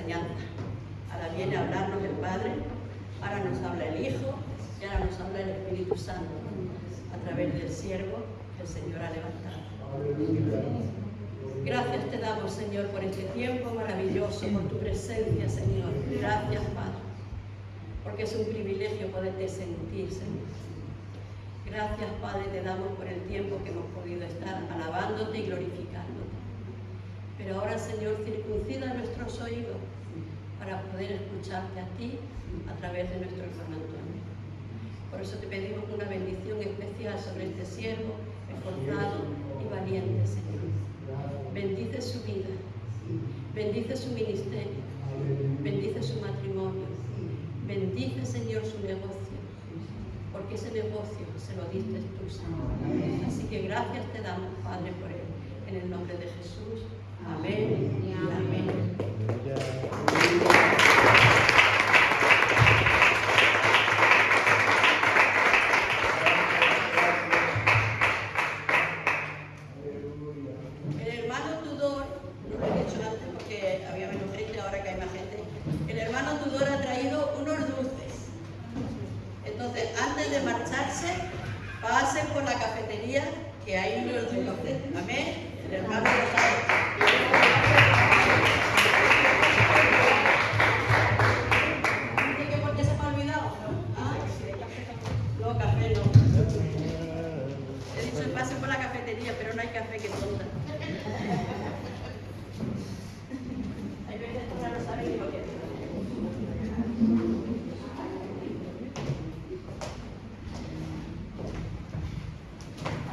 enseñanza. Ahora viene a hablarnos el Padre, ahora nos habla el Hijo y ahora nos habla el Espíritu Santo a través del siervo que el Señor ha levantado. Gracias te damos, Señor, por este tiempo maravilloso, por tu presencia, Señor. Gracias, Padre, porque es un privilegio poderte sentir, Señor. Gracias, Padre, te damos por el tiempo que hemos podido estar alabándote y glorificándote. Pero ahora, Señor, circuncida nuestros oídos para poder escucharte a ti a través de nuestro hermano Antonio. Por eso te pedimos una bendición especial sobre este siervo, esforzado y valiente, Señor. Bendice su vida, bendice su ministerio, bendice su matrimonio, bendice, Señor, su negocio, porque ese negocio se lo diste tú, Señor. Así que gracias te damos, Padre, por él. En el nombre de Jesús. Amén y amén. El hermano Tudor, no lo he dicho antes porque había menos gente, ahora que hay más gente. El hermano Tudor ha traído unos dulces. Entonces, antes de marcharse, pasen por la cafetería que hay unos dulces. Amén. El hermano lo sabe. ¿Dice que por qué se me ha olvidado? No, café no. He dicho pasen por la cafetería, pero no hay café, que tonta. Hay veces que uno no sabe ni lo que es.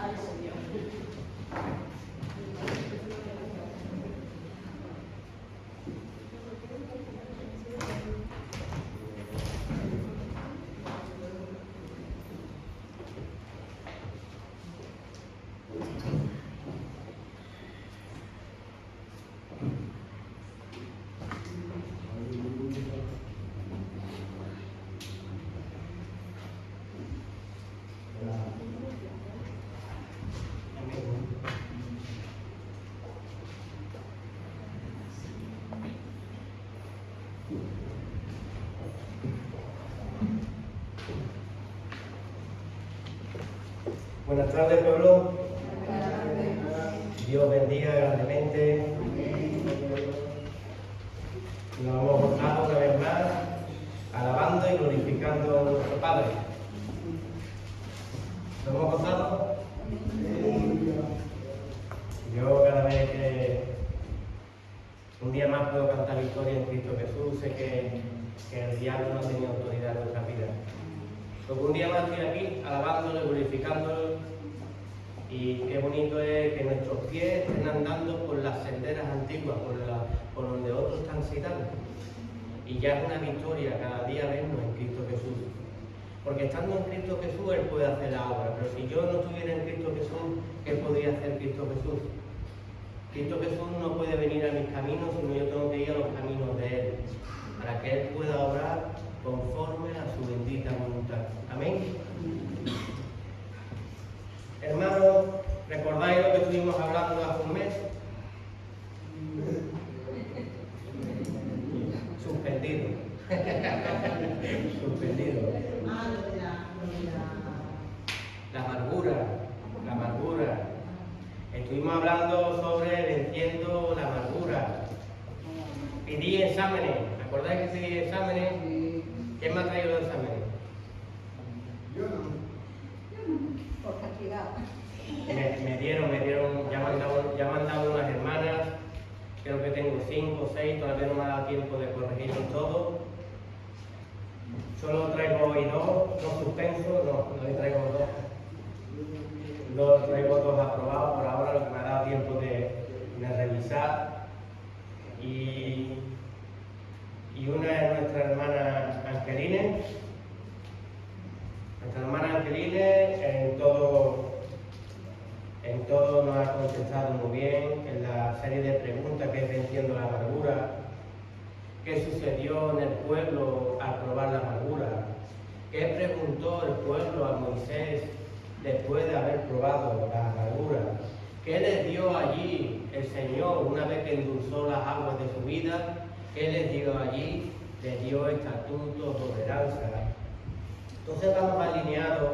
Ay, Señor. Buenas tardes, pueblo. Dios bendiga grandemente. Nos hemos gozado una vez más alabando y glorificando a nuestro Padre. ¿Nos hemos gozado? Yo cada vez que un día más puedo cantar victoria en Cristo Jesús, sé que el diablo no tenía autoridad en nuestra vida. Porque un día más estoy aquí alabándolo, glorificándolo, y qué bonito es que nuestros pies estén andando por las senderas antiguas, por donde otros transitaron. Y ya es una victoria cada día vernos en Cristo Jesús. Porque estando en Cristo Jesús, Él puede hacer la obra. Pero si yo no estuviera en Cristo Jesús, ¿qué podría hacer Cristo Jesús? Cristo Jesús no puede venir a mis caminos, sino yo tengo que ir a los caminos de Él, para que Él pueda obrar conforme a su bendita voluntad. Amén. Hermanos, ¿recordáis lo que estuvimos hablando hace un mes? Suspendido. Suspendido. La amargura. Estuvimos hablando sobre venciendo la amargura. Pedí exámenes. ¿Acordáis que pedí exámenes? ¿Quién me ha traído los exámenes? Yo no. Por cantidad. Me dieron, ya me han dado unas hermanas, creo que tengo 5 o 6, todavía no me ha dado tiempo de corregirlos todos. Solo traigo hoy 2, no suspenso, no traigo 2. Traigo 2 aprobados por ahora, lo que me ha dado tiempo de revisar. Y una es nuestra hermana Angeline. Nuestra hermana Angeline en todo nos ha contestado muy bien, en la serie de preguntas que es venciendo la amargura. ¿Qué sucedió en el pueblo al probar la amargura? ¿Qué preguntó el pueblo a Moisés después de haber probado la amargura? ¿Qué les dio allí el Señor una vez que endulzó las aguas de su vida? ¿Qué les dio allí? Les dio estatutos, ordenanzas. Entonces vamos alineados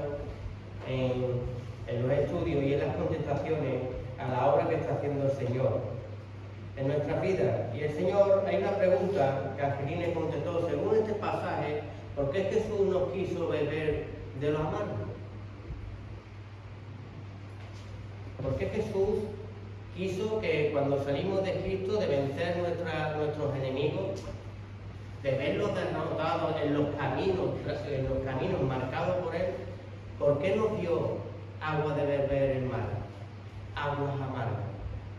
en los estudios y en las contestaciones a la obra que está haciendo el Señor en nuestra vida. Y el Señor, hay una pregunta que Angelina contestó, según este pasaje, ¿por qué Jesús no quiso beber de lo amargo? ¿Por qué Jesús quiso que cuando salimos de Cristo, de vencer nuestros enemigos, de verlos derrotados en los caminos marcados por Él, ¿por qué nos dio agua de beber el mar? Aguas amargas.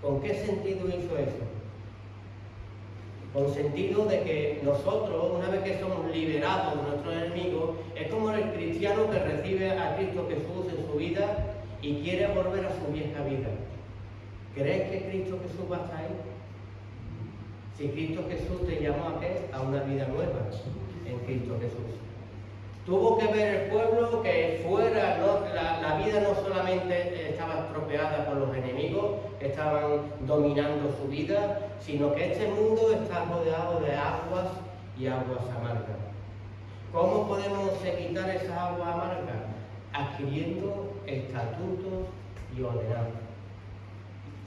¿Con qué sentido hizo eso? Con sentido de que nosotros, una vez que somos liberados de nuestros enemigos, es como el cristiano que recibe a Cristo Jesús en su vida y quiere volver a su vieja vida. ¿Crees que Cristo Jesús va a estar ahí? Si Cristo Jesús te llamó a qué? A una vida nueva en Cristo Jesús. Tuvo que ver el pueblo que fuera, la vida no solamente estaba estropeada por los enemigos que estaban dominando su vida, sino que este mundo está rodeado de aguas y aguas amargas. ¿Cómo podemos quitar esas aguas amargas? Adquiriendo estatutos y ordenanzas.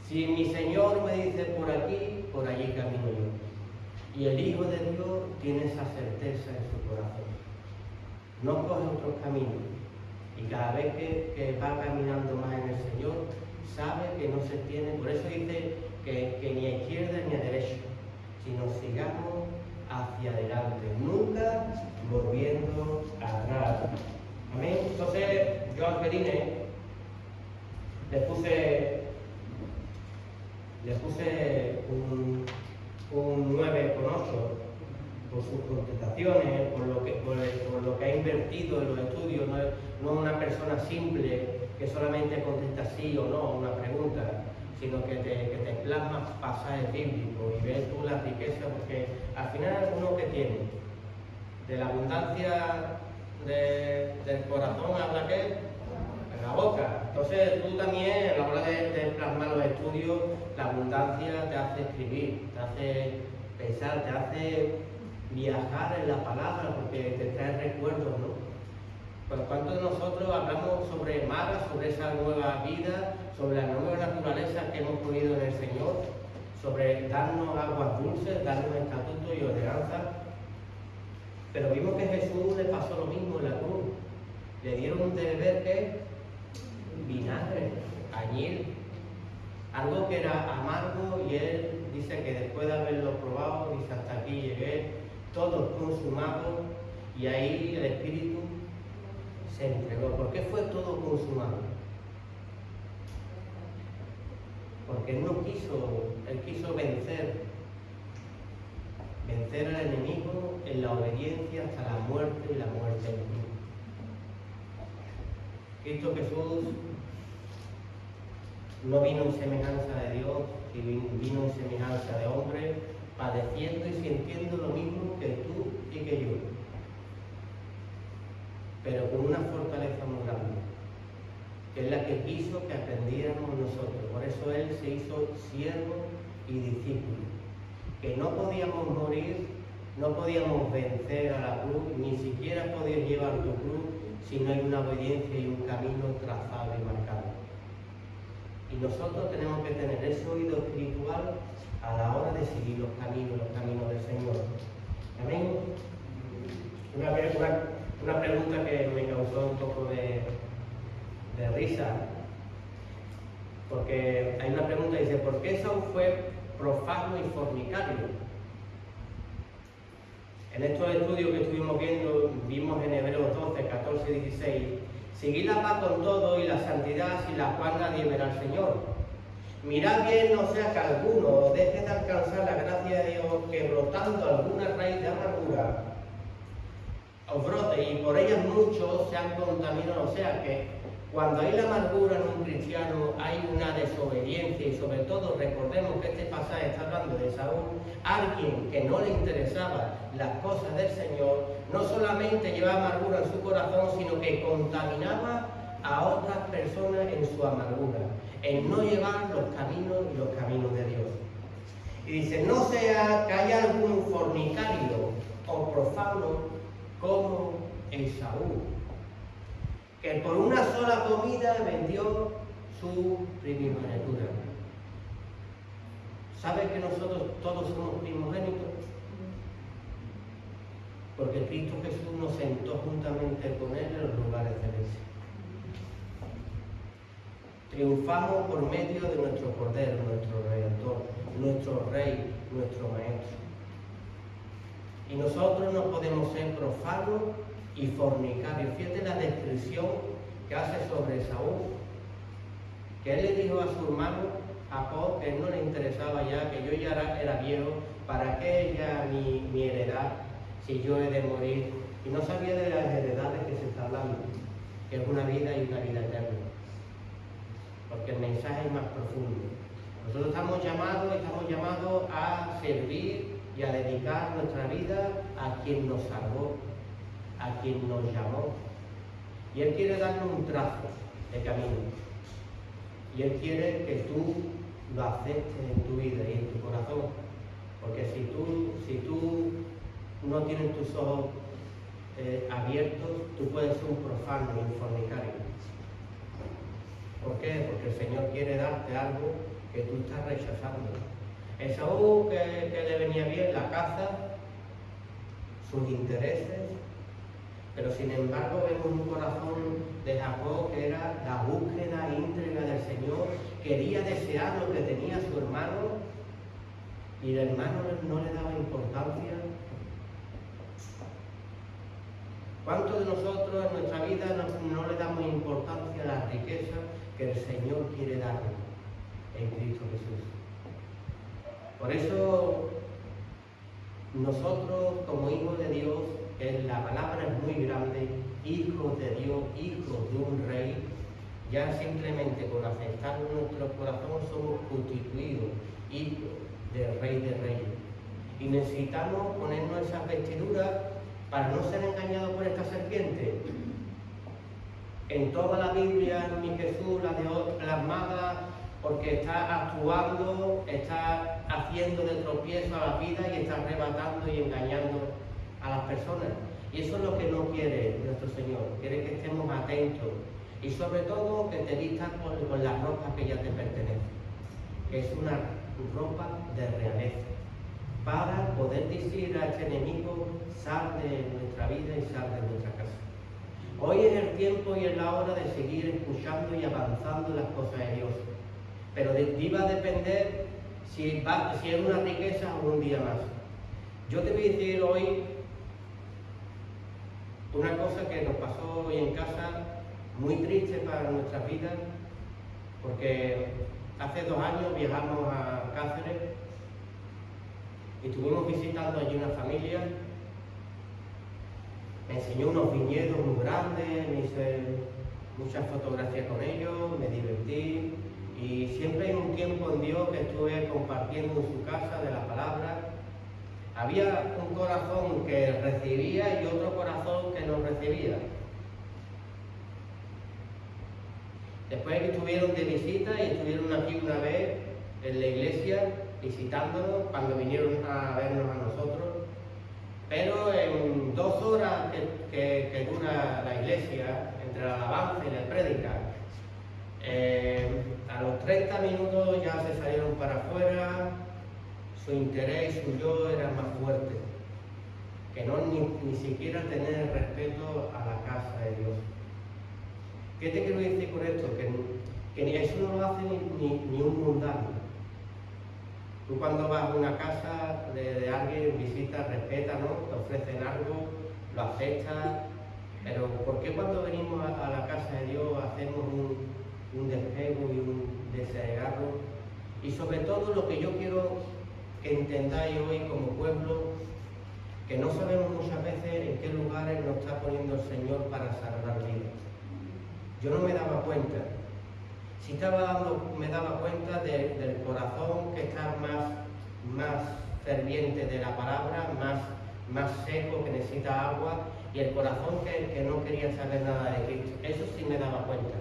Si mi Señor me dice por aquí, por allí camino yo. Y el Hijo de Dios tiene esa certeza en su corazón. No coge otros caminos. Y cada vez que va caminando más en el Señor, sabe que no se tiene. Por eso dice que ni a izquierda ni a derecha, sino sigamos hacia adelante, nunca volviendo atrás. Amén. Entonces, yo a Angeline le puse un 9,8 por sus contestaciones, por lo que ha invertido en los estudios. No es una persona simple que solamente contesta sí o no una pregunta, sino que te plasma pasajes bíblicos y ves tú la riqueza, porque al final uno que tiene de la abundancia del corazón habla ¿qué? En la boca. Entonces tú también a la hora de plasmar los estudios, la abundancia te hace escribir, te hace pensar, te hace viajar en la palabra, porque te trae recuerdos, ¿no? Pues ¿cuántos de nosotros hablamos sobre Mara, sobre esa nueva vida, sobre la nueva naturaleza que hemos ponido en el Señor, sobre darnos aguas dulces, darnos estatutos y ordenanzas? Pero vimos que a Jesús le pasó lo mismo en la cruz. Le dieron de beber ¿qué? Vinagre, añil, algo que era amargo, y él dice que después de haberlo probado, dice hasta aquí llegué, todo consumado, y ahí el Espíritu se entregó. ¿Por qué fue todo consumado? Porque él quiso vencer al enemigo en la obediencia hasta la muerte y la muerte en cruz. Cristo Jesús no vino en semejanza de Dios, vino en semejanza de hombre, padeciendo y sintiendo lo mismo que tú y que yo, pero con una fortaleza muy grande, que es la que quiso que aprendiéramos nosotros. Por eso Él se hizo siervo y discípulo, que no podíamos morir, no podíamos vencer a la cruz, ni siquiera podías llevar tu cruz si no hay una obediencia y un camino trazado y marcado. Y nosotros tenemos que tener ese oído espiritual a la hora de seguir los caminos del Señor. Amén. Una pregunta que me causó un poco de risa, porque hay una pregunta que dice, ¿por qué Saúl fue profano y fornicario? En estos estudios que estuvimos viendo, vimos en Hebreos 12, 14 y 16, seguid la paz con todo y la santidad, sin la cual nadie verá al Señor. Mirad bien, no sea que alguno deje de alcanzar la gracia de Dios, que brotando alguna raíz de amargura os brote, y por ellas muchos se han contaminado. O sea que cuando hay la amargura en un cristiano, hay una desobediencia, y sobre todo recordemos que este pasaje está hablando de Saúl, alguien que no le interesaba las cosas del Señor, no solamente llevaba amargura en su corazón, sino que contaminaba a otras personas en su amargura, en no llevar los caminos de Dios. Y dice, no sea que haya algún fornicario o profano como Esaú, que por una sola comida vendió su primogenitura. ¿Sabe que nosotros todos somos primogénitos? Porque Cristo Jesús nos sentó juntamente con Él en los lugares celestes. Triunfamos por medio de nuestro Cordero, nuestro Redentor, nuestro Rey, nuestro Maestro. Y nosotros no podemos ser profanos y fornicarios. Fíjate la descripción que hace sobre Esaú, que él le dijo a su hermano Jacob que no le interesaba ya, que yo ya era viejo, ¿para qué ya mi heredad si yo he de morir? Y no sabía de las heredades que se está hablando, que es una vida y una vida eterna. Porque el mensaje es más profundo. Nosotros estamos llamados a servir y a dedicar nuestra vida a quien nos salvó, a quien nos llamó. Y Él quiere darnos un trazo de camino. Y Él quiere que tú lo aceptes en tu vida y en tu corazón. Porque si tú no tienes tus ojos abiertos, tú puedes ser un profano y un fornicario. ¿Por qué? Porque el Señor quiere darte algo que tú estás rechazando. Esaú, que le venía bien la caza, sus intereses, pero sin embargo vemos un corazón de Jacob que era la búsqueda íntegra del Señor, quería desear lo que tenía su hermano y el hermano no le daba importancia. ¿Cuántos de nosotros en nuestra vida no le damos importancia a la riqueza que el Señor quiere darnos en Cristo Jesús? Por eso nosotros como hijos de Dios, la palabra es muy grande, hijos de Dios, hijos de un rey, ya simplemente con aceptarlo en nuestro corazón somos constituidos hijos del Rey de Reyes. Y necesitamos ponernos esas vestiduras para no ser engañados por esta serpiente. En toda la Biblia, mi Jesús la dejó plasmada porque está actuando, está haciendo de tropiezo a la vida y está arrebatando y engañando a las personas. Y eso es lo que no quiere nuestro Señor. Quiere que estemos atentos y sobre todo que te vistas con la ropa que ya te pertenece, que es una ropa de realeza, para poder decir a este enemigo, sal de nuestra vida y sal de nuestra casa. Hoy es el tiempo y es la hora de seguir escuchando y avanzando en las cosas de Dios. Pero de ti va a depender si es una riqueza o un día más. Yo te voy a decir hoy una cosa que nos pasó hoy en casa, muy triste para nuestras vidas, porque hace 2 años viajamos a Cáceres y estuvimos visitando allí una familia. Me enseñó unos viñedos muy grandes, me hice muchas fotografías con ellos, me divertí y siempre hay un tiempo en Dios que estuve compartiendo en su casa de la palabra. Había un corazón que recibía y otro corazón que no recibía. Después que estuvieron de visita y estuvieron aquí una vez en la iglesia visitándonos cuando vinieron a vernos a nosotros. Pero en 2 horas que dura la iglesia, entre la alabanza y la prédica, a los 30 minutos ya se salieron para afuera, su interés y su yo eran más fuertes, que no ni siquiera tener respeto a la casa de Dios. ¿Qué te quiero decir con esto? Que ni eso no lo hace ni un mundano. Tú cuando vas a una casa de alguien, visitas, respetas, ¿no? Te ofrecen algo, lo aceptas, pero ¿por qué cuando venimos a la casa de Dios hacemos un despego y un desagrado? Y sobre todo lo que yo quiero que entendáis hoy como pueblo, que no sabemos muchas veces en qué lugares nos está poniendo el Señor para salvar vidas. Yo no me daba cuenta. Sí me daba cuenta del corazón que está más ferviente de la palabra, más seco, que necesita agua, y el corazón que no quería saber nada de Cristo. Eso sí me daba cuenta.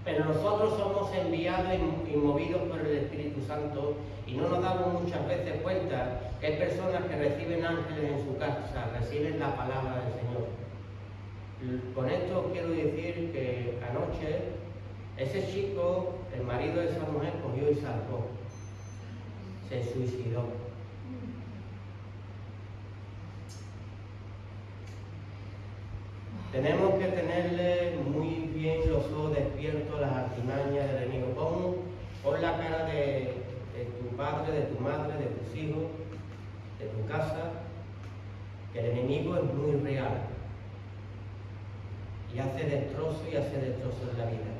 Pero nosotros somos enviados y movidos por el Espíritu Santo y no nos damos muchas veces cuenta que hay personas que reciben ángeles en su casa, reciben la palabra del Señor. Con esto quiero decir que anoche ese chico, el marido de esa mujer, cogió y saltó. Se suicidó. Tenemos que tenerle muy bien los ojos despiertos a las artimañas del enemigo. Pon la cara de tu padre, de tu madre, de tus hijos, de tu casa, que el enemigo es muy real y hace destrozos en la vida.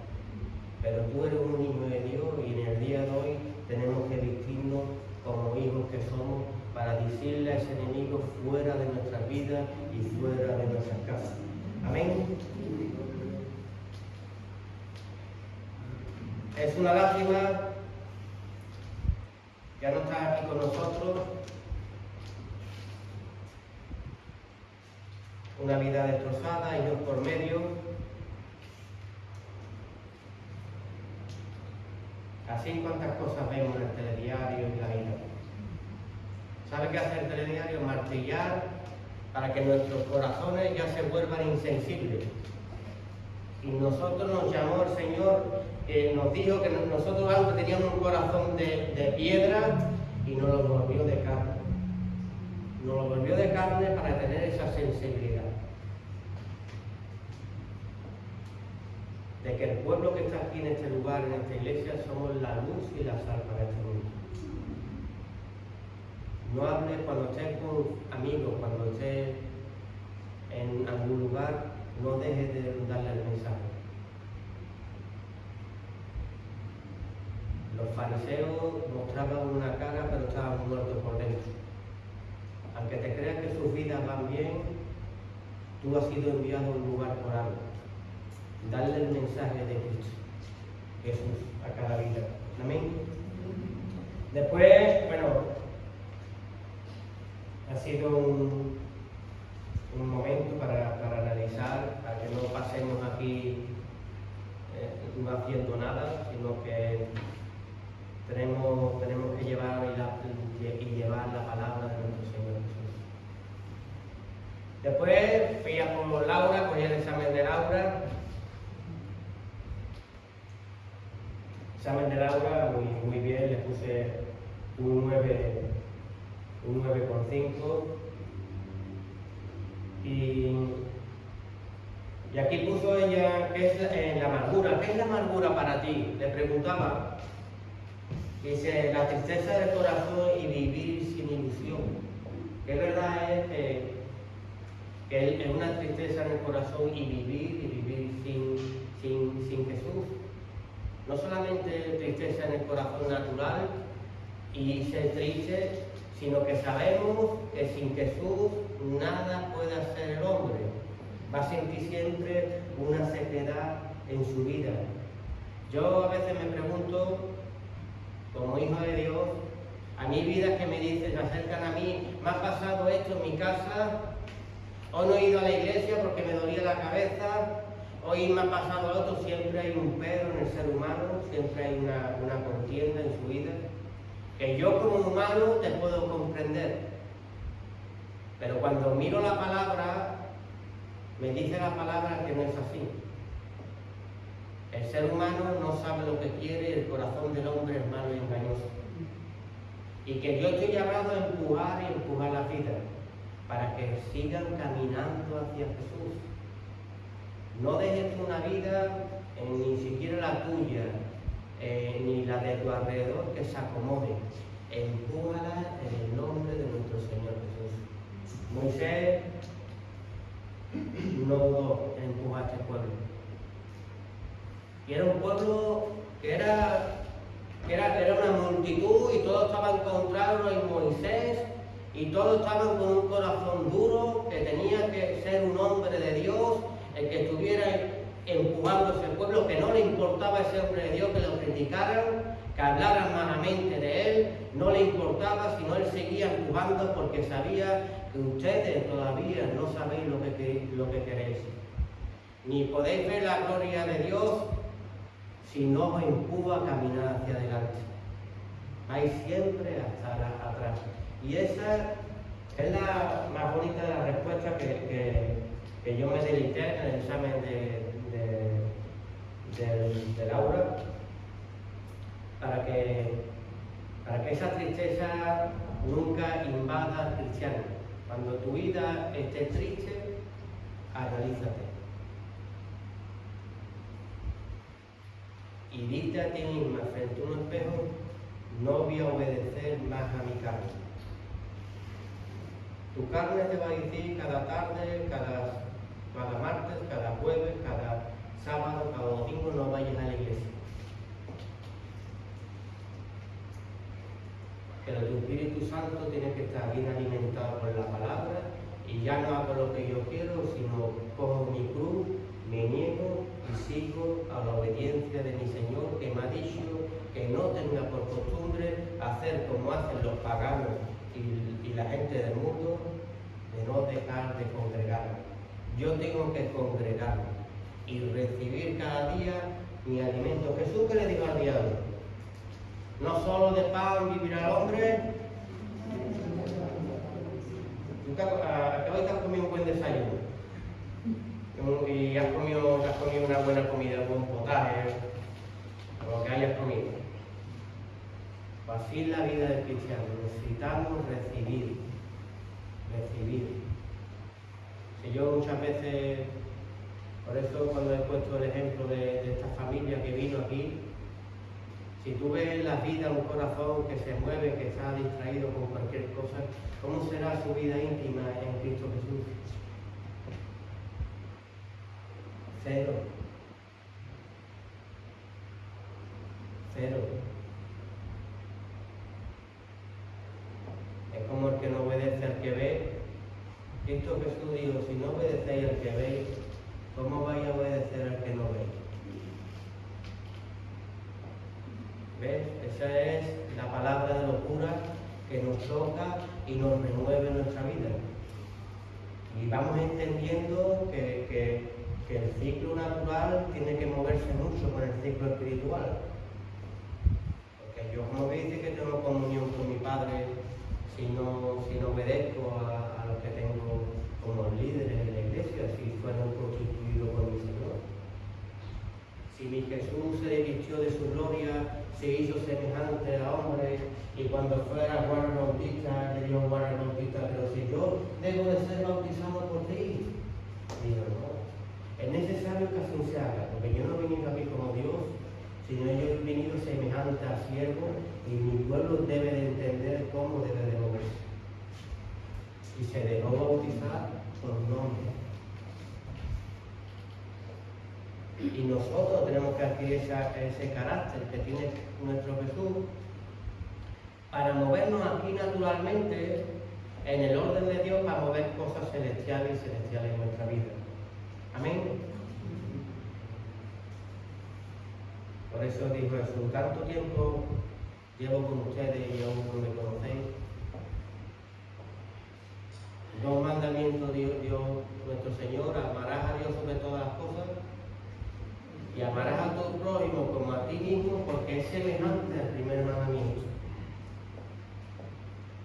Pero tú eres un niño de Dios y en el día de hoy tenemos que vestirnos como hijos que somos para decirle a ese enemigo fuera de nuestras vidas y fuera de nuestras casas. Amén. Es una lástima, ya no estás aquí con nosotros. Una vida destrozada, hijos por medio. Así cuántas cosas vemos en el telediario y la vida. ¿Sabe qué hace el telediario? Martillar para que nuestros corazones ya se vuelvan insensibles. Y nosotros nos llamó el Señor, nos dijo que nosotros antes teníamos un corazón de piedra y nos lo volvió de carne. Nos lo volvió de carne para tener esa sensibilidad. De que el pueblo que está aquí en este lugar, en esta iglesia, somos la luz y la sal para este mundo. No hables cuando estés con amigos, cuando estés en algún lugar, no dejes de darle el mensaje. Los fariseos mostraban una cara, pero estaban muertos por dentro. Aunque te creas que sus vidas van bien, tú has sido enviado a un lugar por algo. Darle el mensaje de Cristo, Jesús, a cada vida. Amén. Después, bueno, ha sido un momento para analizar, para que no pasemos aquí no haciendo nada, sino que tenemos que llevar la palabra de nuestro Señor Jesús. Después fui a por Laura, cogí el examen de Laura. Examen de Laura, muy bien, le puse un 9,5. Y aquí puso ella, ¿qué es la amargura? ¿Qué es la amargura para ti? Le preguntaba. Dice, la tristeza del corazón y vivir sin ilusión. Que verdad es que es una tristeza en el corazón y vivir sin Jesús. No solamente tristeza en el corazón natural y ser triste, sino que sabemos que sin Jesús nada puede hacer el hombre. Va a sentir siempre una sequedad en su vida. Yo a veces me pregunto, como hijo de Dios, a mi vida que me dicen, se acercan a mí, me ha pasado esto en mi casa, hoy no he ido a la iglesia porque me dolía la cabeza, hoy me ha pasado lo otro. Siempre hay un pero en el ser humano, siempre hay una contienda en su vida, que yo como humano te puedo comprender, pero cuando miro la palabra, me dice la palabra que no es así. El ser humano no sabe lo que quiere, el corazón del hombre es malo y engañoso. Y que yo estoy llamado a empujar la vida, para que sigan caminando hacia Jesús. No dejes una vida, ni siquiera la tuya, ni la de tu alrededor, que se acomode. Empújala en el nombre de nuestro Señor Jesús. Moisés no dudó en empujar a este pueblo. Y era un pueblo que era una multitud y todos estaban contrarios en Moisés y todos estaban con un corazón duro, que tenía que ser un hombre de Dios, el que estuviera empujando a ese pueblo, que no le importaba a ese hombre de Dios que lo criticaran, que hablaran malamente de él, no le importaba, sino él seguía empujando porque sabía que ustedes todavía no sabéis lo que queréis, ni podéis ver la gloria de Dios sino os empuja a caminar hacia adelante. Vais siempre a estar atrás. Y esa es la más bonita de las respuestas que yo me deleité en el examen del aula, para que esa tristeza nunca invada al cristiano. Cuando tu vida esté triste, analízate. Y dite a ti misma frente a un espejo: no voy a obedecer más a mi carne. Tu carne te va a decir cada tarde, cada martes, cada jueves, cada sábado, cada domingo: no vayas a la iglesia. Pero tu Espíritu Santo tiene que estar bien alimentado por la palabra, y ya no hago lo que yo quiero, sino cojo mi cruz, me niego y sigo a la obediencia de mi Señor, que me ha dicho que no tenga por costumbre hacer como hacen los paganos y la gente del mundo, de no dejar de congregarme. Yo tengo que congregarme y recibir cada día mi alimento. Jesús, que le dijo al diablo: no solo de pan vivirá el hombre. Tú que hoy te has comido un buen desayuno y has comido una buena comida, un buen potaje, o lo que hayas comido. Pues así es la vida del cristiano. Necesitamos recibir. Si yo muchas veces, por eso cuando he puesto el ejemplo de esta familia que vino aquí, si tú ves en la vida un corazón que se mueve, que está distraído con cualquier cosa, ¿cómo será su vida íntima en Cristo Jesús? Cero. Es como el que no obedece al que ve. Cristo Jesús dijo: si no obedecéis al que veis, ¿cómo vais a obedecer al que no veis? ¿Ves? Esa es la palabra de locura que nos toca y nos renueve nuestra vida. Y vamos entendiendo que el ciclo natural tiene que moverse mucho con el ciclo espiritual. Porque yo, como me dice que tengo comunión con mi Padre, si no obedezco a los que tengo como líderes en la iglesia, si fueron constituidos por mi Señor. Si mi Jesús se vistió de su gloria, se hizo semejante a hombres, y cuando fuera Juan el Bautista, le dijo Juan el Bautista: pero si yo debo de ser bautizado por ti. Digo: no, es necesario que así se haga, porque yo no he venido aquí como Dios, sino yo he venido semejante a siervo, y mi pueblo debe de entender cómo debe de moverse. Y se dejó bautizar por nombre. Y nosotros tenemos que adquirir ese carácter que tiene nuestro Jesús para movernos aquí naturalmente en el orden de Dios, para mover cosas celestiales en nuestra vida. Amén. Por eso dijo Jesús: tanto tiempo llevo con ustedes y aún no me conocéis. Dos mandamientos dio nuestro Señor: amarás a Dios sobre todas las cosas y amarás a tu prójimo como a ti mismo, porque es semejante al primer mandamiento.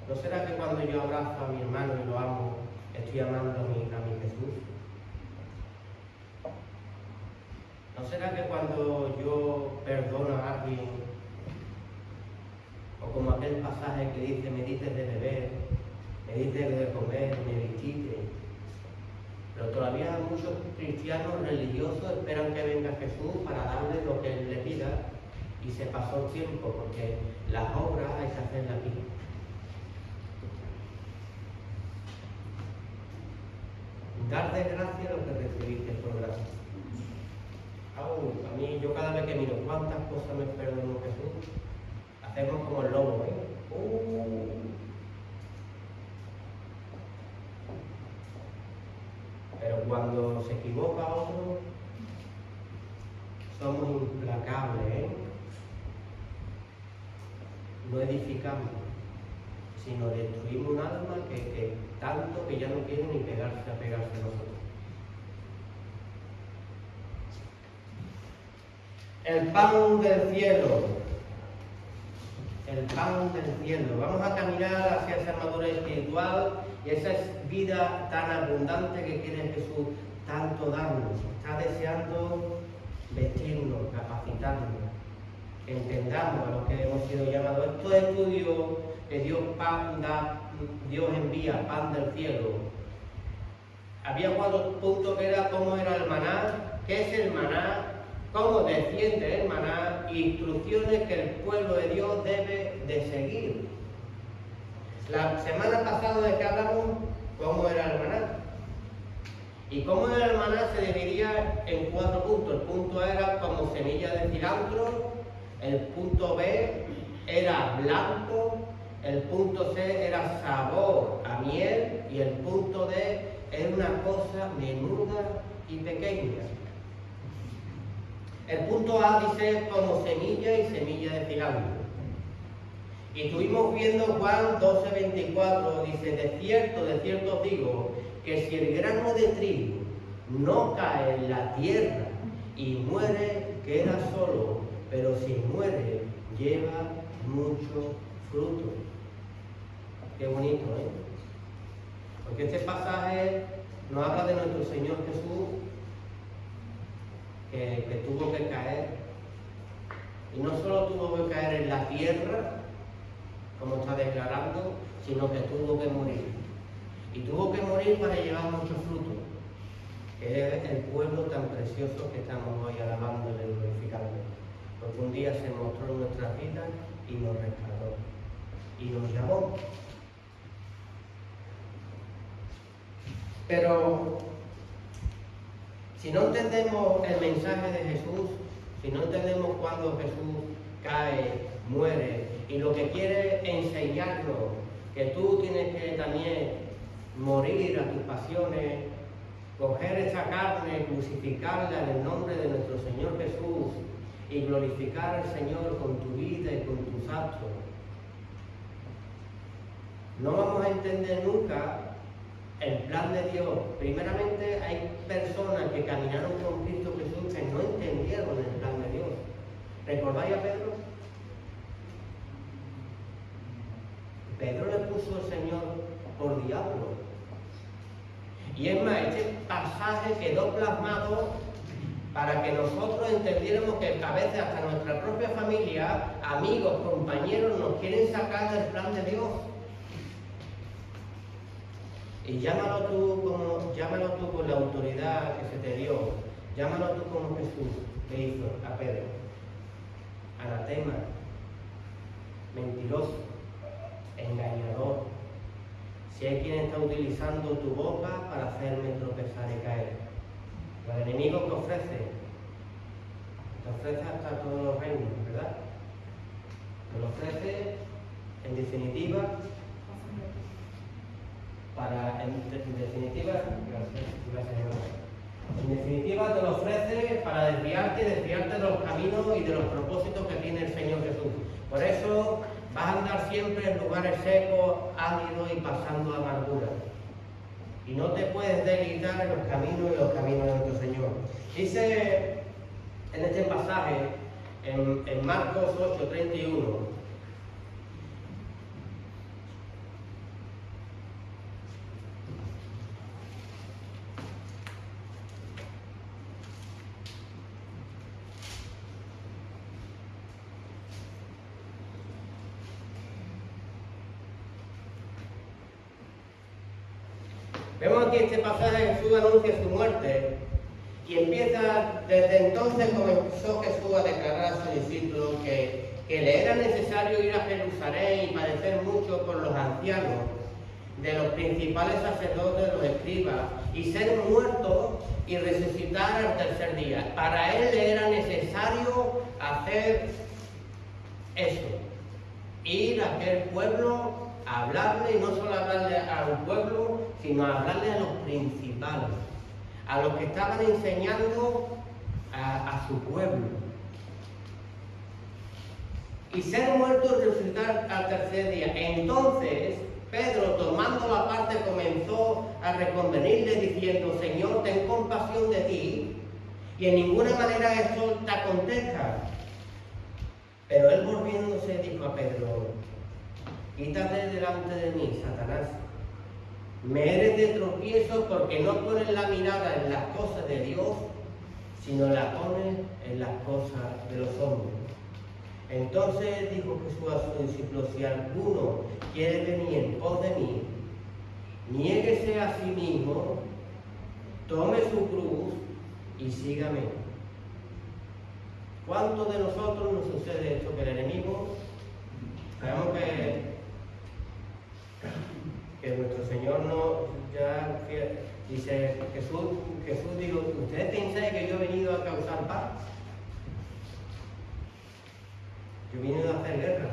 ¿No será que cuando yo abrazo a mi hermano y lo amo, estoy amando a mi Jesús? ¿No será que cuando yo perdono a alguien, o como aquel pasaje que dice: me diste de beber, me diste de comer, me vististe? Pero todavía muchos cristianos religiosos esperan que venga Jesús para darle lo que Él le pida, y se pasó el tiempo, porque las obras hay que hacerlas aquí. Dar de gracia lo que recibiste por gracia. A mí, yo cada vez que miro cuántas cosas me perdonó Jesús, hacemos como el lobo, Pero cuando se equivoca otro, somos implacables, No edificamos, sino destruimos un alma que tanto que ya no quiere ni pegarse a nosotros. El pan del cielo. El pan del cielo. Vamos a caminar hacia esa armadura espiritual y esa vida tan abundante que quiere Jesús tanto darnos. Está deseando vestirnos, capacitarnos, que entendamos a lo que hemos sido llamados. Estos estudios que Dios envía, pan del cielo. Había 4 puntos que era cómo era el maná, qué es el maná, cómo desciende el maná, instrucciones que el pueblo de Dios debe de seguir. La semana pasada de que hablamos, cómo era el maná. Y cómo era el maná se dividía en 4 puntos. El punto A era como semilla de cilantro, el punto B era blanco, el punto C era sabor a miel y el punto D era una cosa menuda y pequeña. El punto A dice como semilla y semilla de cilantro. Y estuvimos viendo Juan 12:24, dice, de cierto os digo, que si el grano de trigo no cae en la tierra y muere, queda solo, pero si muere, lleva mucho fruto. Qué bonito, ¿eh? Porque este pasaje nos habla de nuestro Señor Jesús, que tuvo que caer. Y no solo tuvo que caer en la tierra, como está declarando, sino que tuvo que morir. Y tuvo que morir para llevar mucho fruto, que es el pueblo tan precioso que estamos hoy alabando y glorificando. Porque un día se mostró en nuestras vidas y nos rescató. Y nos llamó. Pero si no entendemos el mensaje de Jesús, si no entendemos cuando Jesús cae, muere, y lo que quiere enseñarnos, que tú tienes que también morir a tus pasiones, coger esa carne, crucificarla en el nombre de nuestro Señor Jesús y glorificar al Señor con tu vida y con tus actos. No vamos a entender nunca el plan de Dios. Primeramente, hay personas que caminaron con Cristo Jesús que no entendieron el plan de Dios. ¿Recordáis a Pedro? Pedro le puso al Señor por diablo. Y es más, este pasaje quedó plasmado para que nosotros entendiéramos que a veces hasta nuestra propia familia, amigos, compañeros, nos quieren sacar del plan de Dios. Y llámalo tú con la autoridad que se te dio, llámalo tú como Jesús le hizo a Pedro. Anatema, mentiroso, engañador. Si hay quien está utilizando tu boca para hacerme tropezar y caer. El enemigo te ofrece hasta todos los reinos, ¿verdad? Te lo ofrece, en definitiva, en definitiva te lo ofrece para desviarte de los caminos y de los propósitos que tiene el Señor Jesús. Por eso vas a andar siempre en lugares secos, áridos y pasando amargura. Y no te puedes deleitar en los caminos de nuestro Señor. Dice en este pasaje, en Marcos 8:31, vemos aquí este pasaje, Jesús anuncia su muerte y empieza, desde entonces comenzó Jesús a declarar a sus discípulos que le era necesario ir a Jerusalén y padecer mucho por los ancianos, de los principales sacerdotes, los escribas, y ser muerto y resucitar al tercer día. Para él le era necesario hacer eso, ir a aquel pueblo, a hablarle, y no solo hablarle al pueblo, sino hablarle a los principales, a los que estaban enseñando a su pueblo. Y ser muerto y resucitar al tercer día. Entonces, Pedro, tomando la parte, comenzó a reconvenirle diciendo: Señor, ten compasión de ti Y en ninguna manera esto te contesta. Pero él volviéndose dijo a Pedro: quítate delante de mí, Satanás. Me eres de tropiezo porque no pones la mirada en las cosas de Dios, sino la pones en las cosas de los hombres. Entonces dijo Jesús a sus discípulos: si alguno quiere venir en pos de mí, niéguese a sí mismo, tome su cruz y sígame. ¿Cuántos de nosotros nos sucede esto? Que el enemigo, sabemos que nuestro Señor no ya dice, Jesús dijo: ¿ustedes pensáis que yo he venido a causar paz? Yo he venido a hacer guerra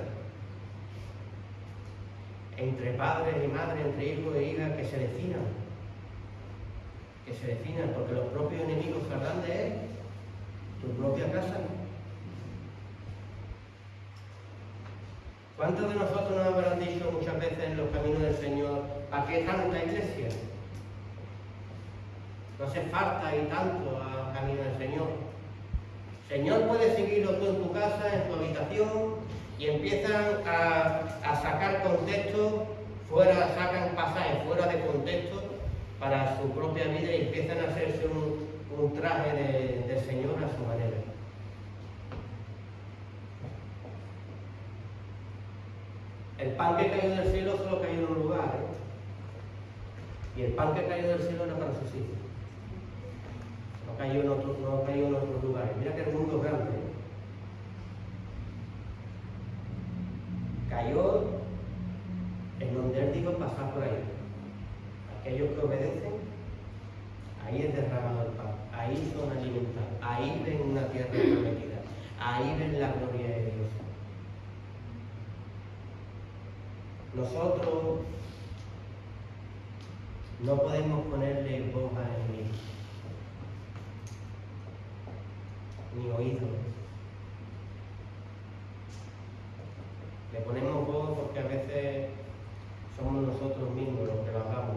entre padres y madres, entre hijos e hijas, que se definan, porque los propios enemigos saldrán de él, tu propia casa. ¿Cuántos de nosotros nos habrán dicho muchas veces en los caminos del Señor: ¿para qué tanta iglesia? No hace falta ir tanto al camino del Señor. Señor, puedes seguirlo tú en tu casa, en tu habitación, y empiezan a sacar contexto fuera, sacan pasajes fuera de contexto para su propia vida y empiezan a hacerse un traje del Señor a su manera. El pan que cayó del cielo solo cayó en un lugar, y el pan que cayó del cielo era para sus hijos. No cayó en otros lugares. Mira que el mundo es grande. Cayó en donde él dijo pasar por ahí. Aquellos que obedecen, ahí es derramado el pan, ahí son alimentados, ahí ven una tierra prometida, ahí ven la gloria de Dios. Nosotros no podemos ponerle voz al enemigo, ni oído. Le ponemos voz porque a veces somos nosotros mismos los que lo hagamos.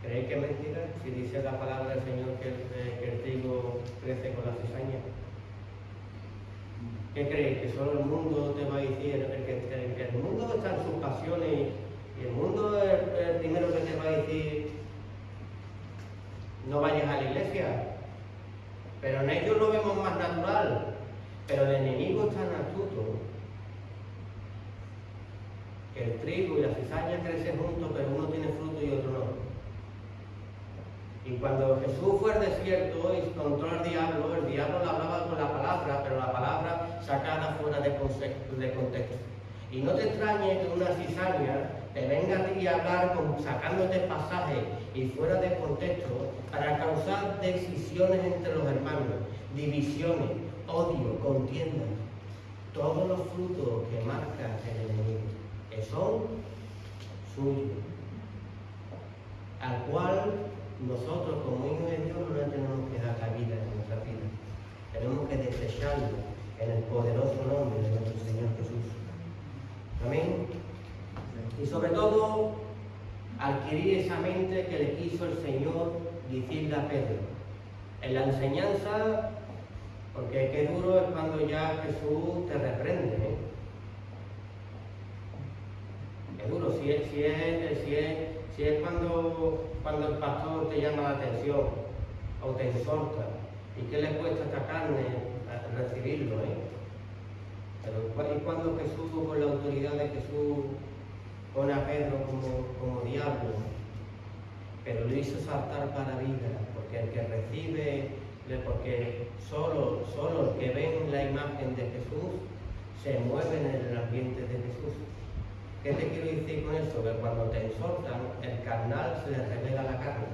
¿Creéis que es mentira si dice la palabra del Señor que el trigo crece con la cizaña? ¿Qué creéis? ¿Que solo el mundo te va a decir? Que el mundo está en sus pasiones y el mundo es el primero que te va a decir: no vayas a la iglesia. Pero en ellos lo vemos más natural. Pero el enemigo es tan astuto que el trigo y la cizaña crecen juntos, pero uno tiene fruto y otro no. Y cuando Jesús fue al desierto y encontró al diablo, el diablo le hablaba con la palabra, pero la palabra sacada fuera de contexto. Y no te extrañe que una cizaña te venga a ti a hablar sacándote pasajes y fuera de contexto para causar decisiones entre los hermanos, divisiones, odio, contiendas. Todos los frutos que marca el enemigo, que son suyos, al cual nosotros como hijos de Dios no tenemos que dar cabida en nuestra vida. Tenemos que desecharlo en el poderoso nombre de nuestro Señor Jesús. Amén. Y sobre todo, adquirir esa mente que le quiso el Señor decirle a Pedro. En la enseñanza, porque qué duro es cuando ya Jesús te reprende, Es duro, si es cuando el pastor te llama la atención o te exhorta, y qué le cuesta a esta carne recibirlo, Pero ¿y cuando Jesús, con la autoridad de Jesús, pone a Pedro como diablo? Pero lo hizo saltar para la vida, porque el que recibe, porque solo el que ve la imagen de Jesús se mueve en el ambiente de Jesús. ¿Qué te quiero decir con eso? Que cuando te exhortan, el carnal se le revela a la carne.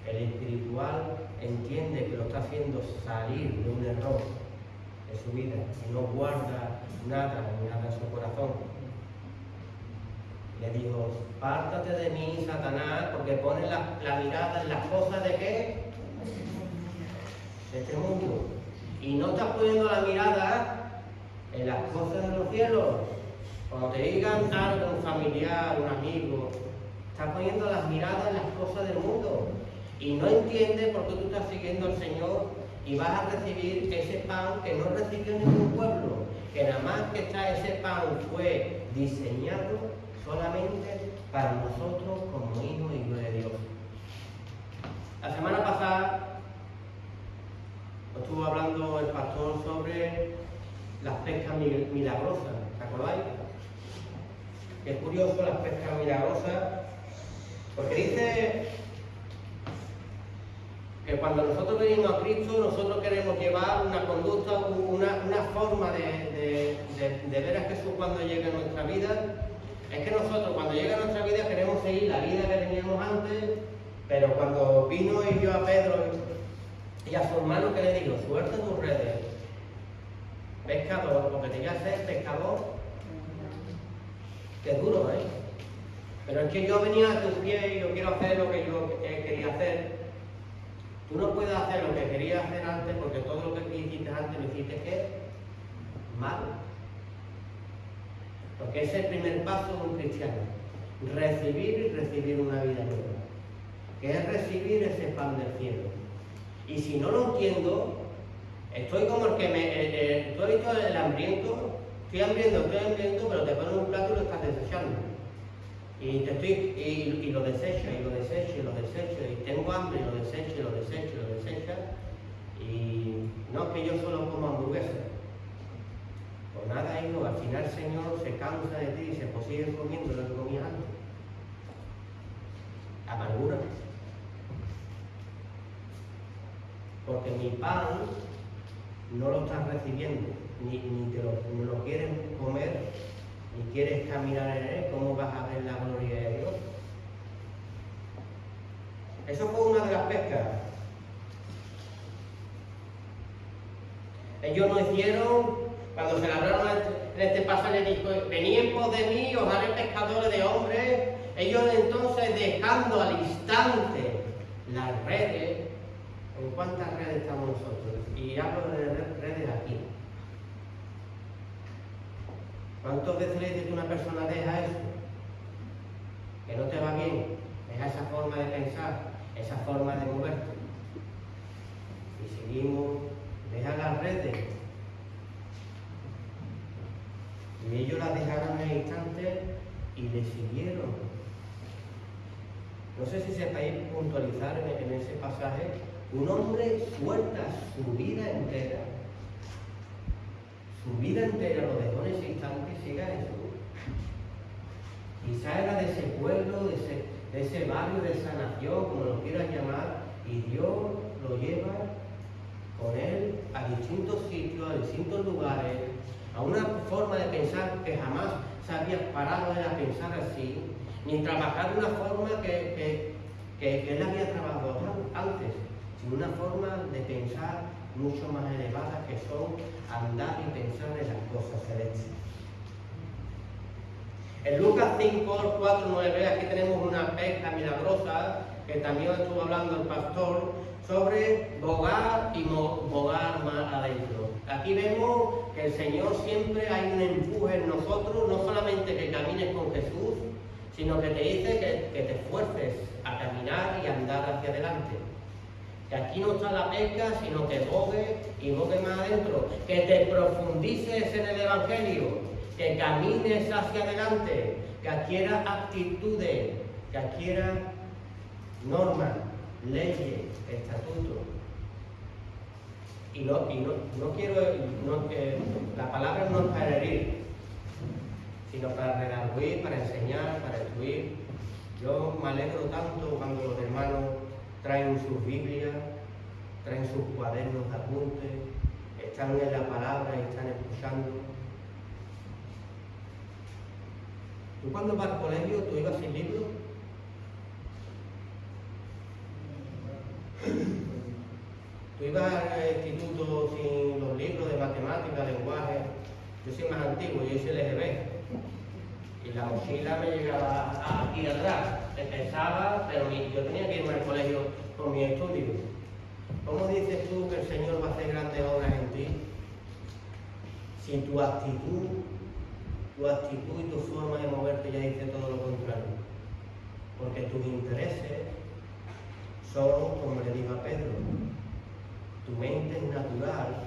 El espiritual entiende que lo está haciendo salir de un error de su vida y no guarda nada en su corazón. Le dijo: pártate de mí, Satanás, porque pones la mirada en las cosas de ¿qué? De este mundo. Y no estás poniendo la mirada en las cosas de los cielos. Cuando te digan algo, un familiar, un amigo, Estás poniendo las miradas en las cosas del mundo y no entiendes por qué tú estás siguiendo al Señor y vas a recibir ese pan que no recibió ningún pueblo, que nada más que ese pan fue diseñado solamente para nosotros como hijos y hijos de Dios. La semana pasada estuvo hablando el pastor sobre las pescas milagrosas, ¿te acordáis? Es curioso las pescas milagrosas, porque dice que cuando nosotros venimos a Cristo, nosotros queremos llevar una conducta, una forma de ver a Jesús cuando llega a nuestra vida. Es que nosotros cuando llega a nuestra vida queremos seguir la vida que teníamos antes, pero cuando vino y vio a Pedro y a su hermano, que le digo, suelta tus redes, pescador, porque te voy a hacer pescador, que es duro, ¿eh? Pero es que yo venía a tus pies y yo quiero hacer lo que yo quería hacer. Tú no puedes hacer lo que querías hacer antes, porque todo lo que hiciste antes lo hiciste ¿qué? Mal. Porque ese es el primer paso de un cristiano, recibir una vida nueva, que es recibir ese pan del cielo. Y si no lo entiendo, estoy como el que tú has visto el hambriento, estoy hambriento, pero te pones un plato y lo estás desechando. Y lo desecha, y tengo hambre, y lo desecha. Y no es que yo solo como hamburguesas. Pues nada, hijo, al final el Señor se cansa de ti y dice, pues sigue comiendo lo que comías antes. Amargura. Porque mi pan no lo estás recibiendo, ni lo quieres comer, ni quieres caminar en él. ¿Cómo vas a ver la gloria de Dios? Eso fue una de las pescas. Ellos no hicieron, cuando se labraron en este pasaje, le dijo, venid en pos de mí, os haré pescadores de hombres. Ellos entonces, dejando al instante las redes. ¿En cuántas redes estamos nosotros? Y hablo de redes aquí. ¿Cuántas veces le dices que una persona deja eso? Que no te va bien, deja esa forma de pensar, esa forma de moverte. Y seguimos, deja las redes. Y ellos las dejaron en el instante y le siguieron. No sé si sepáis puntualizar en ese pasaje. Un hombre suelta su vida entera, lo dejó en ese instante y sigue a Jesús. Y sale de ese pueblo, de ese barrio, de esa nación, como lo quieras llamar, y Dios lo lleva con él a distintos sitios, a distintos lugares, a una forma de pensar que jamás se había parado él a pensar así, ni trabajar de una forma que él había trabajado antes, sino una forma de pensar mucho más elevada, que son andar y pensar en las cosas celestes. En Lucas 5, 4, 9, aquí tenemos una pesca milagrosa, que también estuvo hablando el pastor, sobre bogar y bogar más adentro. Aquí vemos que el Señor siempre hay un empuje en nosotros, no solamente que camines con Jesús, sino que te dice que te esfuerces a caminar y andar hacia adelante. Que aquí no está la pesca, sino que bogue y bogue más adentro. Que te profundices en el Evangelio, que camines hacia adelante, que adquieras actitudes, que adquieras normas, leyes, estatutos. Y no quiero, la palabra no es para herir, sino para redarguir, para enseñar, para instruir. Yo me alegro tanto cuando los hermanos traen sus Biblias, traen sus cuadernos de apuntes, están en la palabra y están escuchando. ¿Tú cuando vas al colegio, tú ibas sin libros? ¿Tú ibas al instituto sin los libros de matemáticas, lenguaje? Yo soy más antiguo, yo hice el EGB. Y la mochila me llegaba aquí atrás. Empezaba, pero yo tenía que irme al colegio con mi estudio. ¿Cómo dices tú que el Señor va a hacer grandes obras en ti? Si tu actitud y tu forma de moverte ya dice todo lo contrario. Porque mente es natural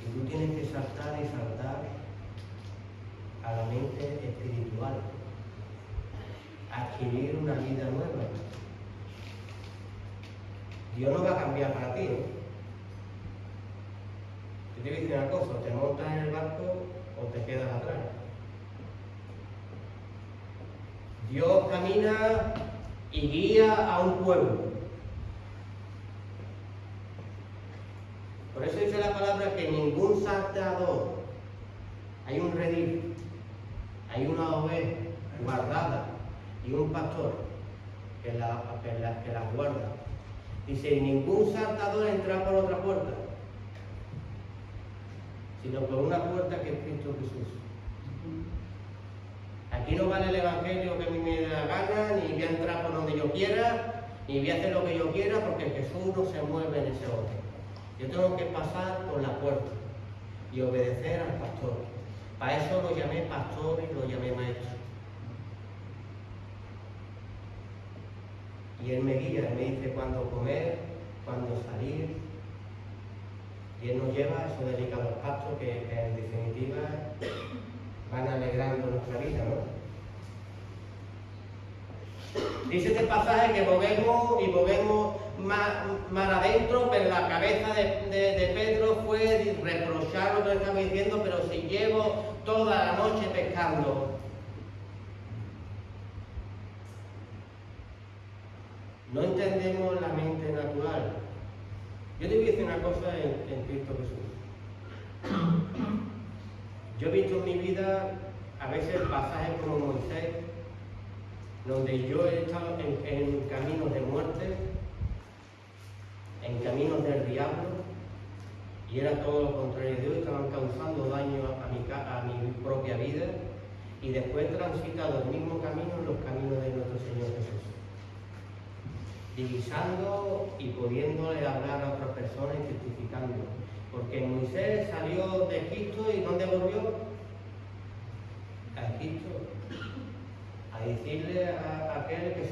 y tú tienes que saltar y saltar a la mente espiritual, adquirir una vida nueva. Dios no va a cambiar para ti, ¿no? Yo te voy a decir una cosa, o te montas en el barco o te quedas atrás. Dios camina y guía a un pueblo. Por eso dice la palabra que ningún salteador, hay un redil, hay una oveja guardada y un pastor que las guarda. Dice, ningún saltador entra por otra puerta, sino por una puerta que es Cristo Jesús. Aquí no vale el evangelio que a mí me dé la gana, ni voy a entrar por donde yo quiera, ni voy a hacer lo que yo quiera, porque Jesús no se mueve en ese orden. Yo tengo que pasar por la puerta y obedecer al pastor. Para eso lo llamé pastor y lo llamé maestro. Y Él me guía, Él me dice cuándo comer, cuándo salir. Y Él nos lleva a esos delicados pastos que en definitiva van alegrando nuestra vida, ¿no? Dice este pasaje que boguemos más adentro, pero la cabeza de Pedro fue reprochar lo que le estaba diciendo, pero si llevo toda la noche pescando. No entendemos la mente natural. Yo te voy a decir una cosa en Cristo Jesús. Yo he visto en mi vida a veces pasajes como Moisés, donde yo he estado en caminos de muerte, en caminos del diablo, y era todo lo contrario de Dios, estaban causando daño a mi propia vida, y después he transitado el mismo camino en los caminos de nuestro Señor Jesús, divisando y pudiéndole hablar a otras personas y testificando. Porque Moisés salió de Egipto y ¿dónde volvió? A Egipto. A decirle a aquel que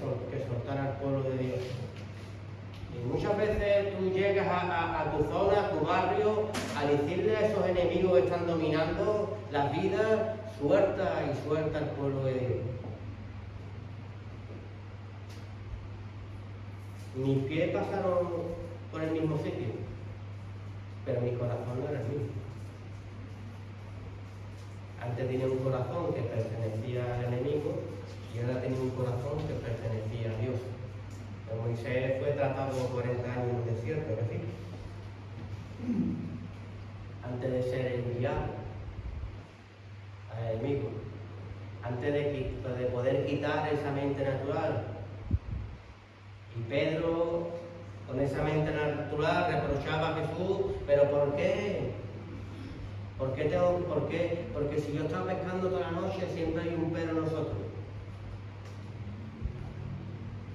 soltara al pueblo de Dios. Y muchas veces tú llegas a tu zona, a tu barrio, a decirle a esos enemigos que están dominando las vidas, suelta y suelta al pueblo de Dios. Mis pies pasaron por el mismo sitio, pero mi corazón no era el mismo. Antes tenía un corazón que pertenecía al enemigo y ahora tenía un corazón que pertenecía a Dios. Pero Moisés fue tratado 40 años en el desierto, ¿verdad? Antes de ser enviado al enemigo, antes de poder quitar esa mente natural. Y Pedro, con esa mente natural, reprochaba a Jesús, ¿pero por qué? ¿Por qué? Porque si yo estaba pescando toda la noche, siempre hay un pero en nosotros.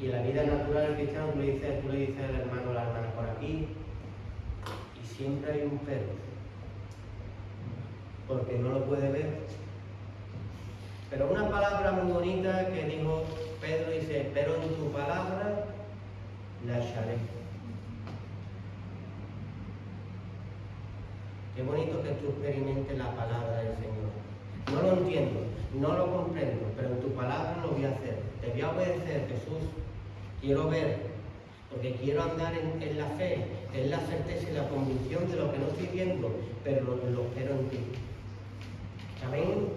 Y en la vida natural del cristiano tú le dices al hermano o la hermana por aquí, y siempre hay un pero. Porque no lo puede ver. Pero una palabra muy bonita que dijo Pedro, dice, pero en tu palabra la hallaré. Qué bonito que tú experimentes la palabra del Señor. No lo entiendo, no lo comprendo, pero en tu palabra lo voy a hacer. Te voy a obedecer, Jesús. Quiero ver, porque quiero andar en la fe, en la certeza y la convicción de lo que no estoy viendo, pero lo espero en ti. Amén.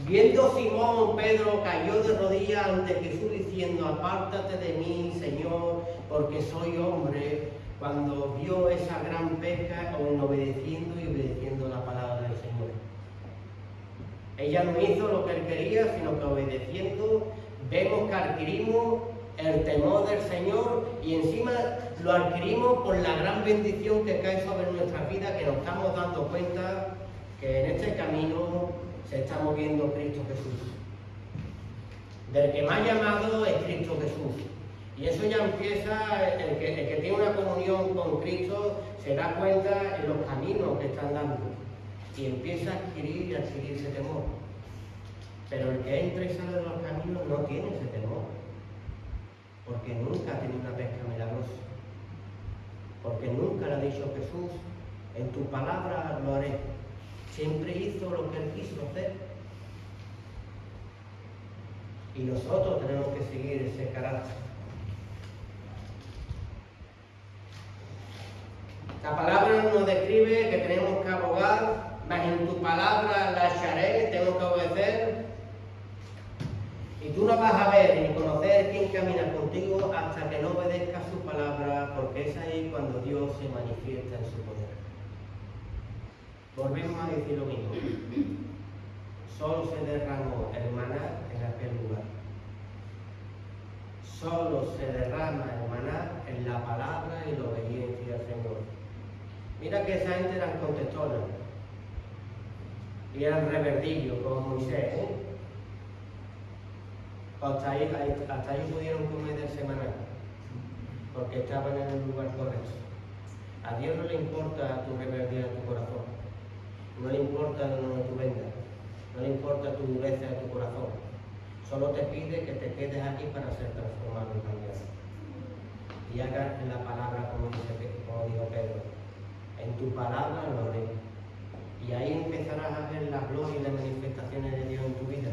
Viendo Simón, Pedro cayó de rodillas ante Jesús diciendo, apártate de mí, Señor, porque soy hombre. Cuando vio esa gran pesca, obedeciendo la palabra del Señor. Ella no hizo lo que él quería, sino que obedeciendo, vemos que adquirimos el temor del Señor y encima lo adquirimos por la gran bendición que cae sobre nuestra vida, que nos estamos dando cuenta que en este camino se está moviendo Cristo Jesús. Del que me ha llamado es Cristo Jesús. Y eso ya empieza, el que tiene una comunión con Cristo se da cuenta en los caminos que están dando. Y empieza a adquirir ese temor. Pero el que entra y sale de los caminos no tiene ese temor. Porque nunca ha tenido una pesca milagrosa. porque nunca le ha dicho Jesús, en tu palabra lo haré. Siempre hizo lo que él quiso hacer. Y nosotros tenemos que seguir ese carácter. La palabra nos describe que tenemos que abogar, mas en tu palabra la echaré, tengo que obedecer. Y tú no vas a ver ni conocer quién camina contigo hasta que no obedezcas su palabra, porque es ahí cuando Dios se manifiesta en su poder. Volvemos a decir lo mismo. Solo se derramó el maná en aquel lugar. Solo se derrama el maná en la palabra y la obediencia al Señor. Mira que esa gente eran contestones y eran reverdillos como Moisés, ¿eh? Hasta ahí pudieron comer del maná, porque estaban en el lugar correcto. A Dios no le importa tu rebeldía de tu corazón, no le importa donde tú vengas, no le importa tu dureza de tu corazón. Solo te pide que te quedes aquí para ser transformado y cambiado. Y hagas en la palabra como dijo Pedro. En tu palabra lo haré. Y ahí empezarás a ver la gloria y las manifestaciones de Dios en tu vida.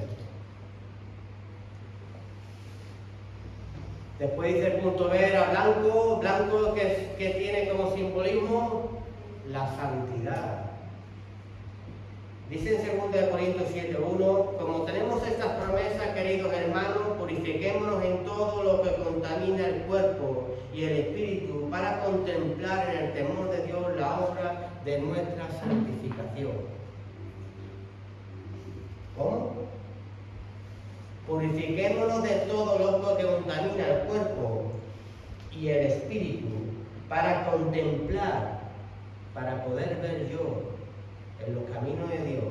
Después dice el punto B, era blanco que tiene como simbolismo la santidad. Dice en 2 Corintios 7:1, como tenemos estas promesas, queridos hermanos, purifiquémonos en todo lo que contamina el cuerpo y el espíritu para contemplar en el temor de Dios la obra de nuestra santificación. ¿Cómo? Purifiquémonos de todo lo que contamina el cuerpo y el espíritu para contemplar, para poder ver yo en los caminos de Dios,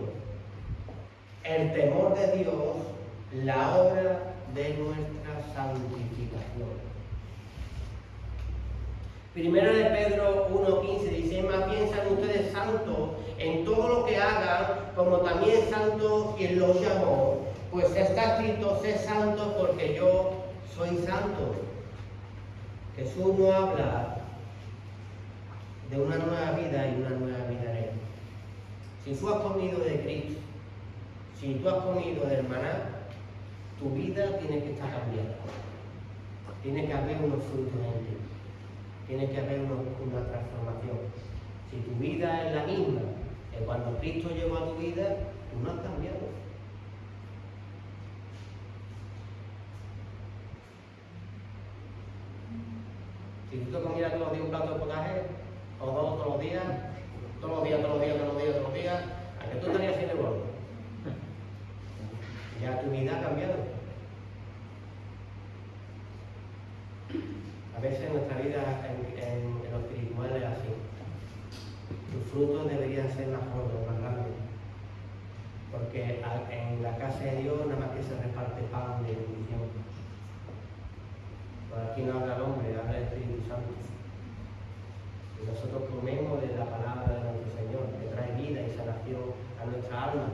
el temor de Dios, la obra de nuestra santificación. Primera de Pedro 1:15 dice, más bien sean ustedes santos en todo lo que hagan, como también es santo quien los llamó, pues está escrito, sé santo porque yo soy santo. Jesús no habla de una nueva vida y una nueva vida en él. Si tú has comido de Cristo, si tú has comido del maná, tu vida tiene que estar cambiada. Tiene que haber unos frutos en ti. Tiene que haber una transformación. Si tu vida es la misma que cuando Cristo llegó a tu vida, tú no has cambiado. Si tú te comieras todos los días un plato de potaje, o dos todos los días, ¿a qué tú estarías sin el gordo? Ya tu vida ha cambiado. A veces nuestra vida en lo espiritual es así. Tus frutos deberían ser más gordos, más grandes. Porque en la casa de Dios nada más que se reparte pan de bendición. Por aquí no habla el hombre, habla el Espíritu Santo. Y nosotros comemos de la palabra de nuestro Señor, que trae vida y sanación a nuestra alma.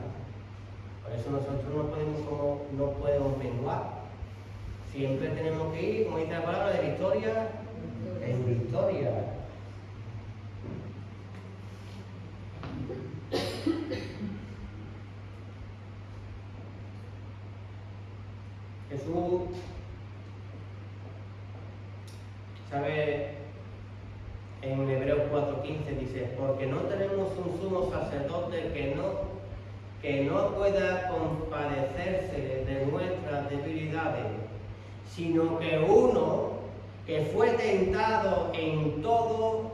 Por eso nosotros no podemos menguar. Siempre tenemos que ir, como dice la palabra, de victoria en victoria. Jesús, ¿sabe? En Hebreos 4:15 dice, porque no tenemos un sumo sacerdote que no pueda compadecerse de nuestras debilidades, sino que uno que fue tentado en todo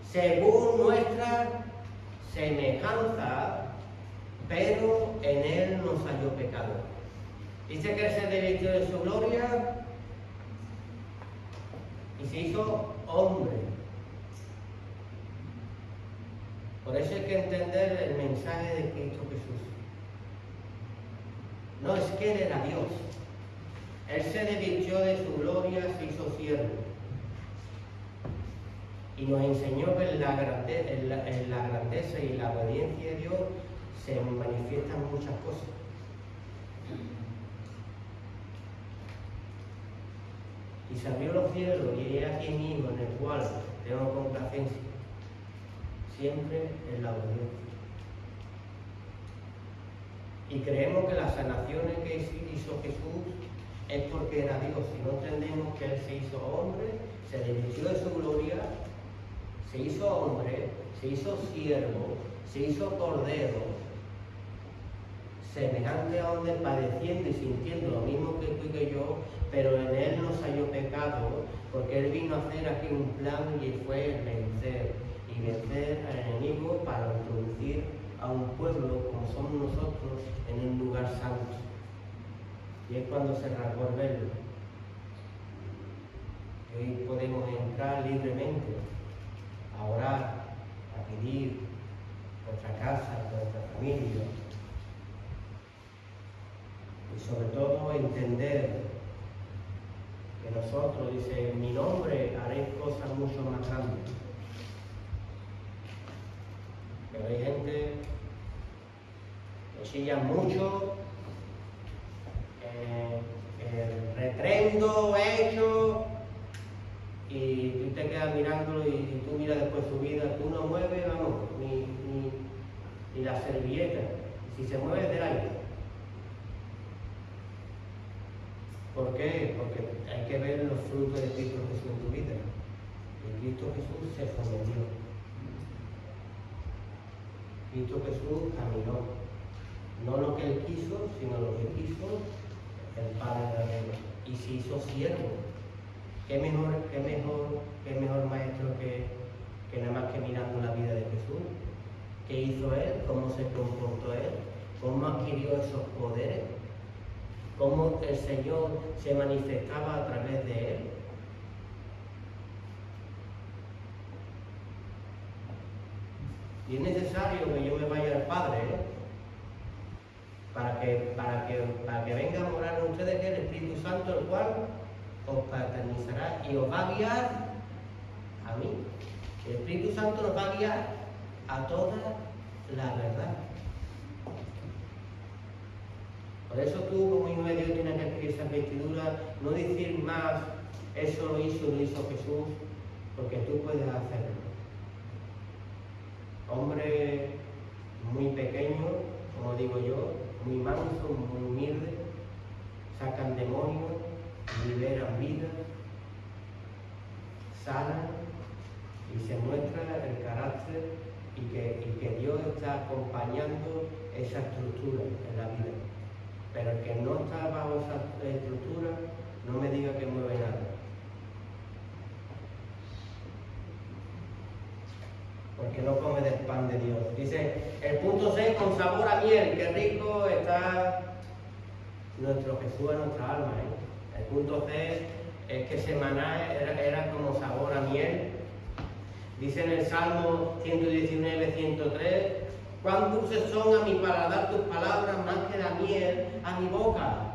según nuestra semejanza, pero en él no halló pecado. Dice que él se desvistió de su gloria y se hizo hombre. Por eso hay que entender el mensaje de Cristo Jesús. No es que él era Dios. Él se desvistió de su gloria, se hizo siervo. Y nos enseñó que en la grandeza y la obediencia de Dios se manifiestan muchas cosas. Y se abrió los cielos y he aquí mismo en el cual tenemos complacencia siempre en la obediencia. Y creemos que las sanaciones que hizo Jesús es porque era Dios. Si no entendemos que Él se hizo hombre, se revestió de su gloria, se hizo hombre, se hizo siervo, se hizo cordero, semejante a hombre, padeciendo y sintiendo lo mismo que tú y que yo, pero en Él no se halló pecado, porque Él vino a hacer aquí un plan y fue vencer al enemigo para introducir a un pueblo como somos nosotros en un lugar santo. Y es cuando se rasgó el velo. Y hoy podemos entrar libremente a orar, a pedir nuestra casa, nuestra familia. Y sobre todo entender que nosotros, dice, en mi nombre haréis cosas mucho más grandes. Pero hay gente que chilla mucho, reprendo, hecho, y tú te quedas mirándolo y tú miras después su vida, tú no mueves, vamos, ni la servilleta, si se mueve es del aire. ¿Por qué? Porque hay que ver los frutos de Cristo Jesús en tu vida. Y Cristo Jesús se sometió. Cristo Jesús caminó. No lo que Él quiso, sino lo que quiso el Padre de la Gloria. Y se hizo siervo. ¿Qué mejor maestro que nada más que mirando la vida de Jesús? ¿Qué hizo Él? ¿Cómo se comportó Él? ¿Cómo adquirió esos poderes? ¿Cómo el Señor se manifestaba a través de Él? Y es necesario que yo me vaya al Padre, para que venga a morar en ustedes el Espíritu Santo, el cual os paternizará y os va a guiar a mí. El Espíritu Santo nos va a guiar a toda la verdad. Por eso tú, como hijo de Dios, tienes que adquirir esas vestiduras, no decir más, eso lo hizo Jesús, porque tú puedes hacerlo. Hombre muy pequeño, como digo yo, muy manso, muy humilde, sacan demonios, liberan vidas, sanan y se muestra el carácter y que Dios está acompañando esa estructura en la vida. Pero el que no está bajo esa estructura, no me diga que mueve nada. Porque no come del pan de Dios. Dice, el punto 6, con sabor a miel, qué rico está nuestro Jesús en nuestra alma. El punto 6 es que Semaná era como sabor a miel. Dice en el Salmo 119, 103, cuán dulces son a mi paladar tus palabras, más que la miel a mi boca.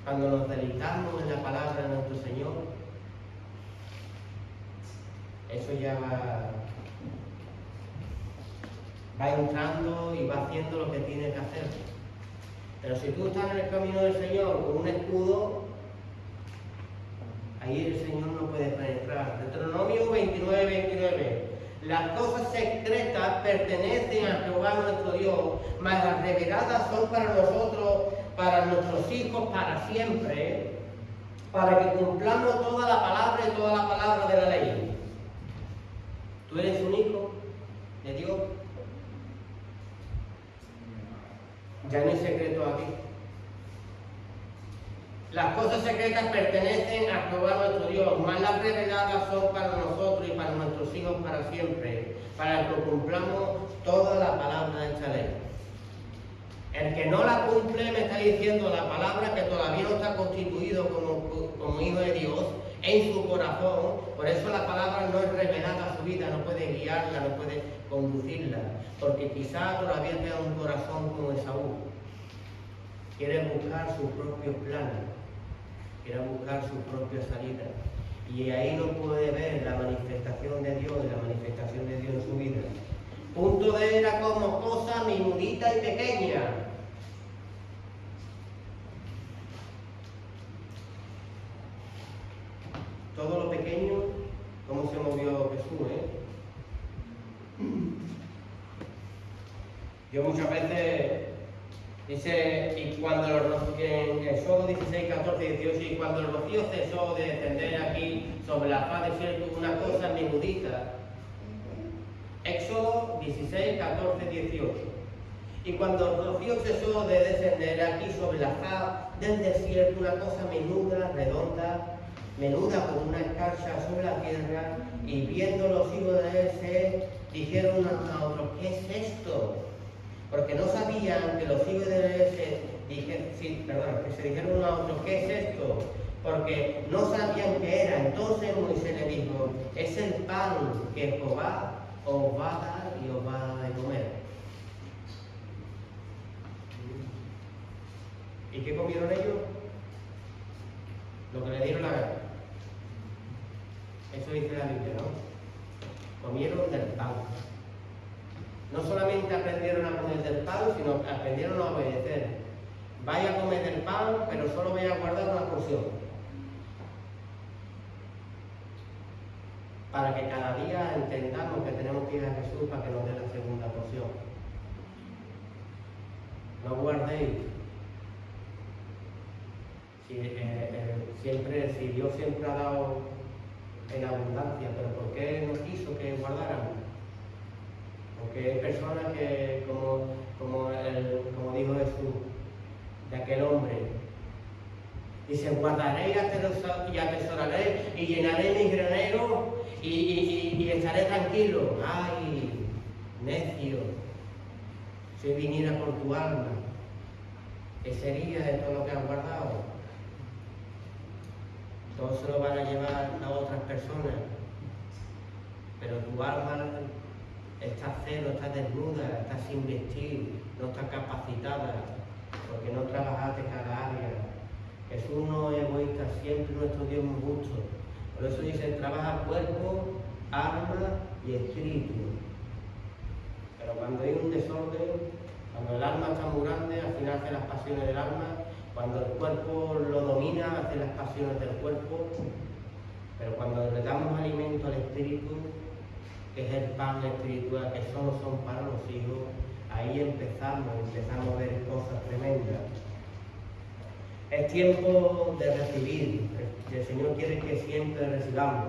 Cuando nos deleitamos en la palabra de nuestro Señor, eso ya va entrando y va haciendo lo que tiene que hacer. Pero si tú estás en el camino del Señor con un escudo, ahí el Señor no puede penetrar. Deuteronomio 29, 29. Las cosas secretas pertenecen a Jehová nuestro Dios, mas las reveladas son para nosotros, para nuestros hijos, para siempre, para que cumplamos toda la palabra y toda la palabra de la ley. ¿Tú eres un hijo de Dios? Ya no hay secreto aquí. Las cosas secretas pertenecen a Jehová nuestro Dios, mas las reveladas son para nosotros y para nuestros hijos para siempre, para que cumplamos toda la palabra de esta ley. El que no la cumple me está diciendo la palabra que todavía no está constituido como hijo de Dios en su corazón. Por eso la palabra no es revelada a su vida, no puede guiarla, no puede conducirla, porque quizá todavía tenga un corazón como Esaú. Quiere buscar sus propios planes, quiere buscar su propia salida. Y ahí no puede ver la manifestación de Dios, la manifestación de Dios en su vida. Punto D era como cosa minudita y pequeña. Todo lo pequeño, ¿cómo Yo muchas veces dice, y cuando en Éxodo 16, 14, 18, y cuando el rocío cesó de descender aquí sobre la faz del desierto, una cosa menudita. Éxodo 16, 14, 18. Y cuando el rocío cesó de descender aquí sobre la faz del desierto, una cosa menuda, redonda, menuda como una escarcha sobre la tierra, y viendo los hijos de él se dijeron unos a otros, ¿qué es esto? Porque no sabían que los hijos de él que se dijeron unos a otros, ¿qué es esto? Porque no sabían qué era. Entonces Moisés le dijo, es el pan que Jehová os va a dar y os va a dar de comer. ¿Y qué comieron ellos? Lo que le dieron la gana. Eso dice la Biblia, ¿no? Comieron del pan. No solamente aprendieron a comer del pan, sino aprendieron a obedecer. Vaya a comer del pan, pero solo vaya a guardar una porción. Para que cada día entendamos que tenemos que ir a Jesús para que nos dé la segunda porción. No guardéis. Si Dios siempre ha dado en abundancia, pero ¿por qué no quiso que guardáramos? Porque hay personas que, como dijo Jesús, de aquel hombre, dice, guardaré y atesoraré y llenaré mis graneros y estaré tranquilo. ¡Ay, necio! Si viniera por tu alma, ¿qué sería de todo lo que has guardado? Todo se lo van a llevar a otras personas, pero tu alma está cero, está desnuda, está sin vestir, no está capacitada, porque no trabajaste cada área. Jesús no es egoísta, siempre nuestro Dios es justo. Por eso dice, trabaja cuerpo, alma y espíritu. Pero cuando hay un desorden, cuando el alma está muy grande, al final hace las pasiones del alma. Cuando el cuerpo lo domina, hace las pasiones del cuerpo. Pero cuando le damos alimento al espíritu, que es el pan espiritual, que solo son para los hijos, ahí empezamos a ver cosas tremendas. Es tiempo de recibir. El Señor quiere que siempre recibamos.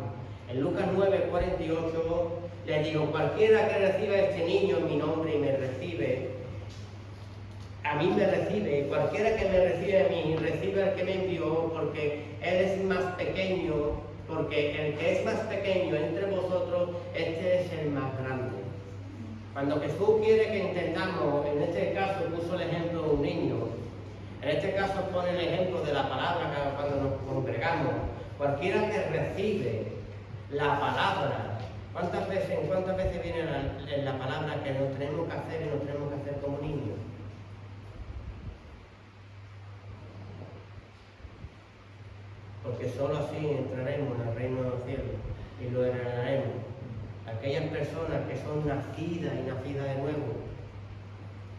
En Lucas 9, 48, les digo, cualquiera que reciba a este niño en mi nombre y me recibe, a mí me recibe. Cualquiera que me recibe a mí, recibe al que me envió, porque Él es más pequeño, porque el que es más pequeño entre vosotros, este es el más grande. Cuando Jesús quiere que entendamos, en este caso puso el ejemplo de un niño, en este caso pone el ejemplo de la palabra cuando nos congregamos. Cualquiera que recibe la palabra, ¿cuántas veces viene la palabra que nos tenemos que hacer y nos tenemos que hacer como niños? Porque solo así entraremos en el reino de los cielos y lo heredaremos. Aquellas personas que son nacidas y nacidas de nuevo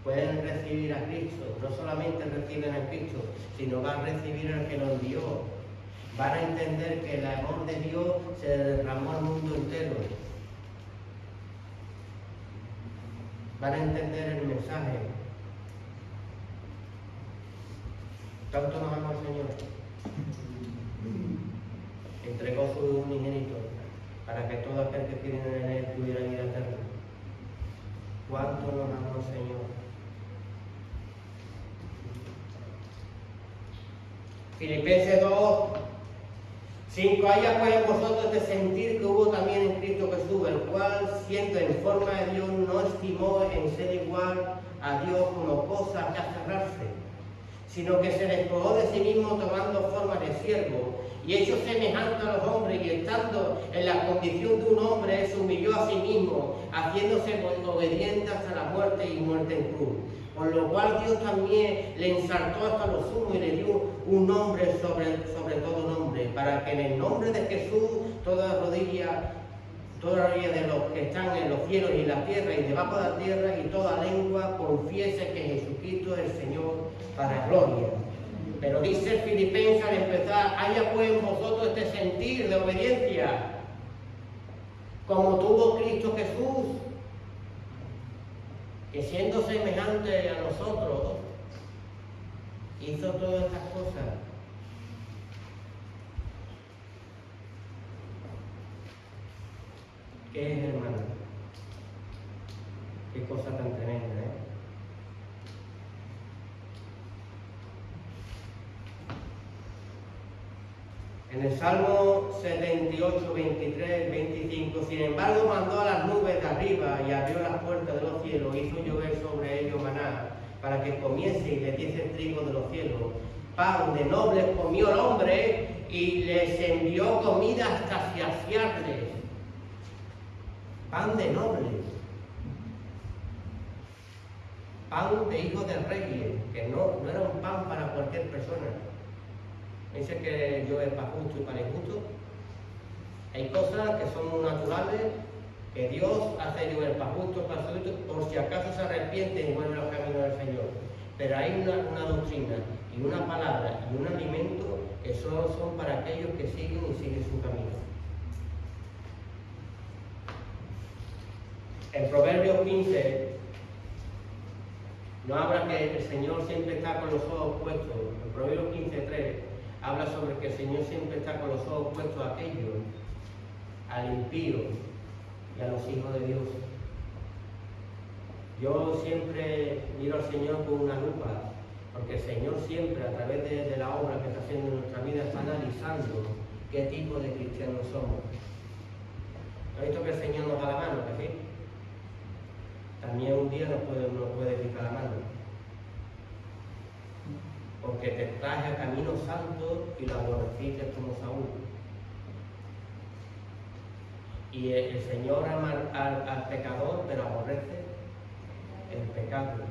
pueden recibir a Cristo. No solamente reciben a Cristo, sino van a recibir al que los envió. Van a entender que el amor de Dios se derramó al mundo entero. Van a entender el mensaje. Tanto nos ama el Señor. Entregó su unigénito para que todo aquel que tiene en él tuviera vida eterna. ¿Cuánto nos amó el Señor? Filipenses 2, 5. Haya pues en vosotros de sentir que hubo también en Cristo Jesús, el cual, siendo en forma de Dios, no estimó en ser igual a Dios como cosa que aferrarse, sino que se despojó de sí mismo tomando forma de siervo, y hecho semejante a los hombres, y estando en la condición de un hombre, se humilló a sí mismo, haciéndose obediente hasta la muerte y muerte en cruz. Por lo cual Dios también le ensalzó hasta lo sumo y le dio un nombre sobre todo nombre, para que en el nombre de Jesús toda rodilla de los que están en los cielos y la tierra y debajo de la tierra, y toda lengua confiese que Jesucristo es el Señor, para gloria. Pero dice el Filipenses al empezar, haya pues en vosotros este sentir de obediencia, como tuvo Cristo Jesús. que siendo semejante a nosotros, hizo todas estas cosas. ¿Qué es, hermano? Qué cosa tan tremenda, ¿eh? En el Salmo 78, 23, 25, sin embargo mandó a las nubes de arriba y abrió las puertas de los cielos, hizo llover sobre ellos maná, para que comiese y les diese trigo de los cielos. Pan de nobles comió el hombre y les envió comida hasta saciarles. Pan de nobles. Pan de hijos de reyes, que no era un pan para cualquier persona. Dice que llueve para justo y para injusto. Hay cosas que son naturales, que Dios hace llover para justo, para injusto, por si acaso se arrepienten y vuelven a los caminos del Señor. Pero hay una doctrina y una palabra y un alimento que solo son para aquellos que siguen y siguen su camino. En Proverbios 15 no habla que el Señor siempre está con los ojos puestos. En Proverbios 15:3 habla sobre que el Señor siempre está con los ojos puestos a aquellos, al impío y a los hijos de Dios. Yo siempre miro al Señor con una lupa, porque el Señor siempre, a través de la obra que está haciendo en nuestra vida, está analizando qué tipo de cristianos somos. ¿No has visto que el Señor nos da la mano? ¿Que sí? También un día nos puede quitar la mano. Porque te traje a camino santo y lo aborreciste como Saúl. Y el Señor ama al pecador, pero aborrece el pecado.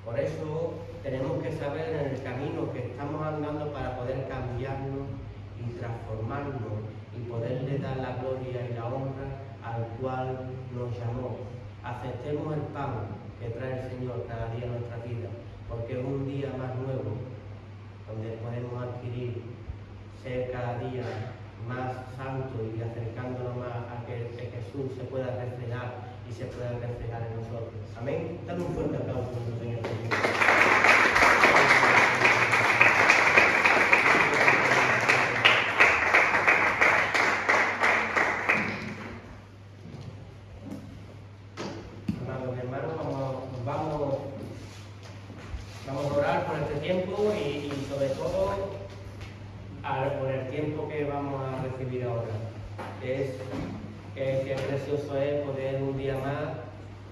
Por eso tenemos que saber en el camino que estamos andando para poder cambiarnos y transformarnos y poderle dar la gloria y la honra al cual nos llamó. Aceptemos el pan que trae el Señor cada día en nuestra vida, porque es un día más nuevo, donde podemos adquirir, ser cada día más santo y acercándonos más a que Jesús se pueda reflejar y se pueda reflejar en nosotros. Amén. Dale un fuerte aplauso a nuestro Señor Jesús. Amados hermanos, vamos a orar por este tiempo y sobre todo por el tiempo que vamos a recibir ahora. Qué precioso es poder un día más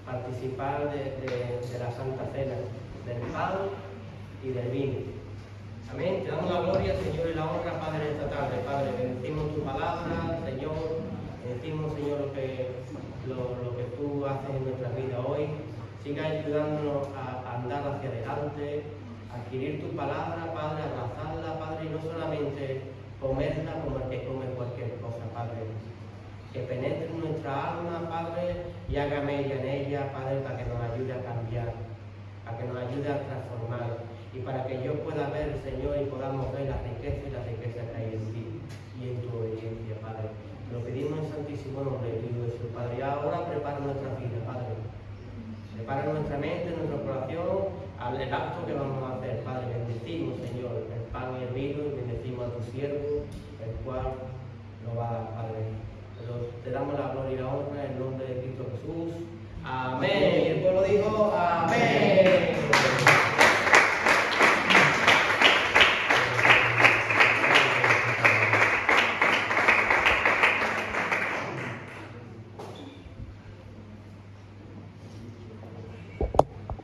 participar de la Santa Cena, del pan y del vino. Amén. Te damos la gloria, Señor, y la honra, Padre, esta tarde. Padre, bendecimos tu palabra, Señor. Bendecimos, Señor, lo que tú haces en nuestra vida hoy. Siga ayudándonos a andar hacia adelante, a adquirir tu palabra, Padre, a abrazarla, Padre, y no solamente comerla como el que come cualquier cosa, Padre. Que penetre en nuestra alma, Padre, y haga mella en ella, Padre, para que nos ayude a cambiar, para que nos ayude a transformar, y para que yo pueda ver, Señor, y podamos ver la riqueza que hay en ti y en tu obediencia, Padre. Lo pedimos en santísimo nombre de Dios Jesús, Padre. Y ahora prepara nuestra vida, Padre. Prepara nuestra mente, nuestro corazón, al acto que vamos a hacer, Padre. Bendecimos, Señor, el pan y el vino, y bendecimos a tu siervo, el cual lo va a dar, Padre. Te damos la gloria y la honra en el nombre de Cristo Jesús. Amén. Y el pueblo dijo, amén.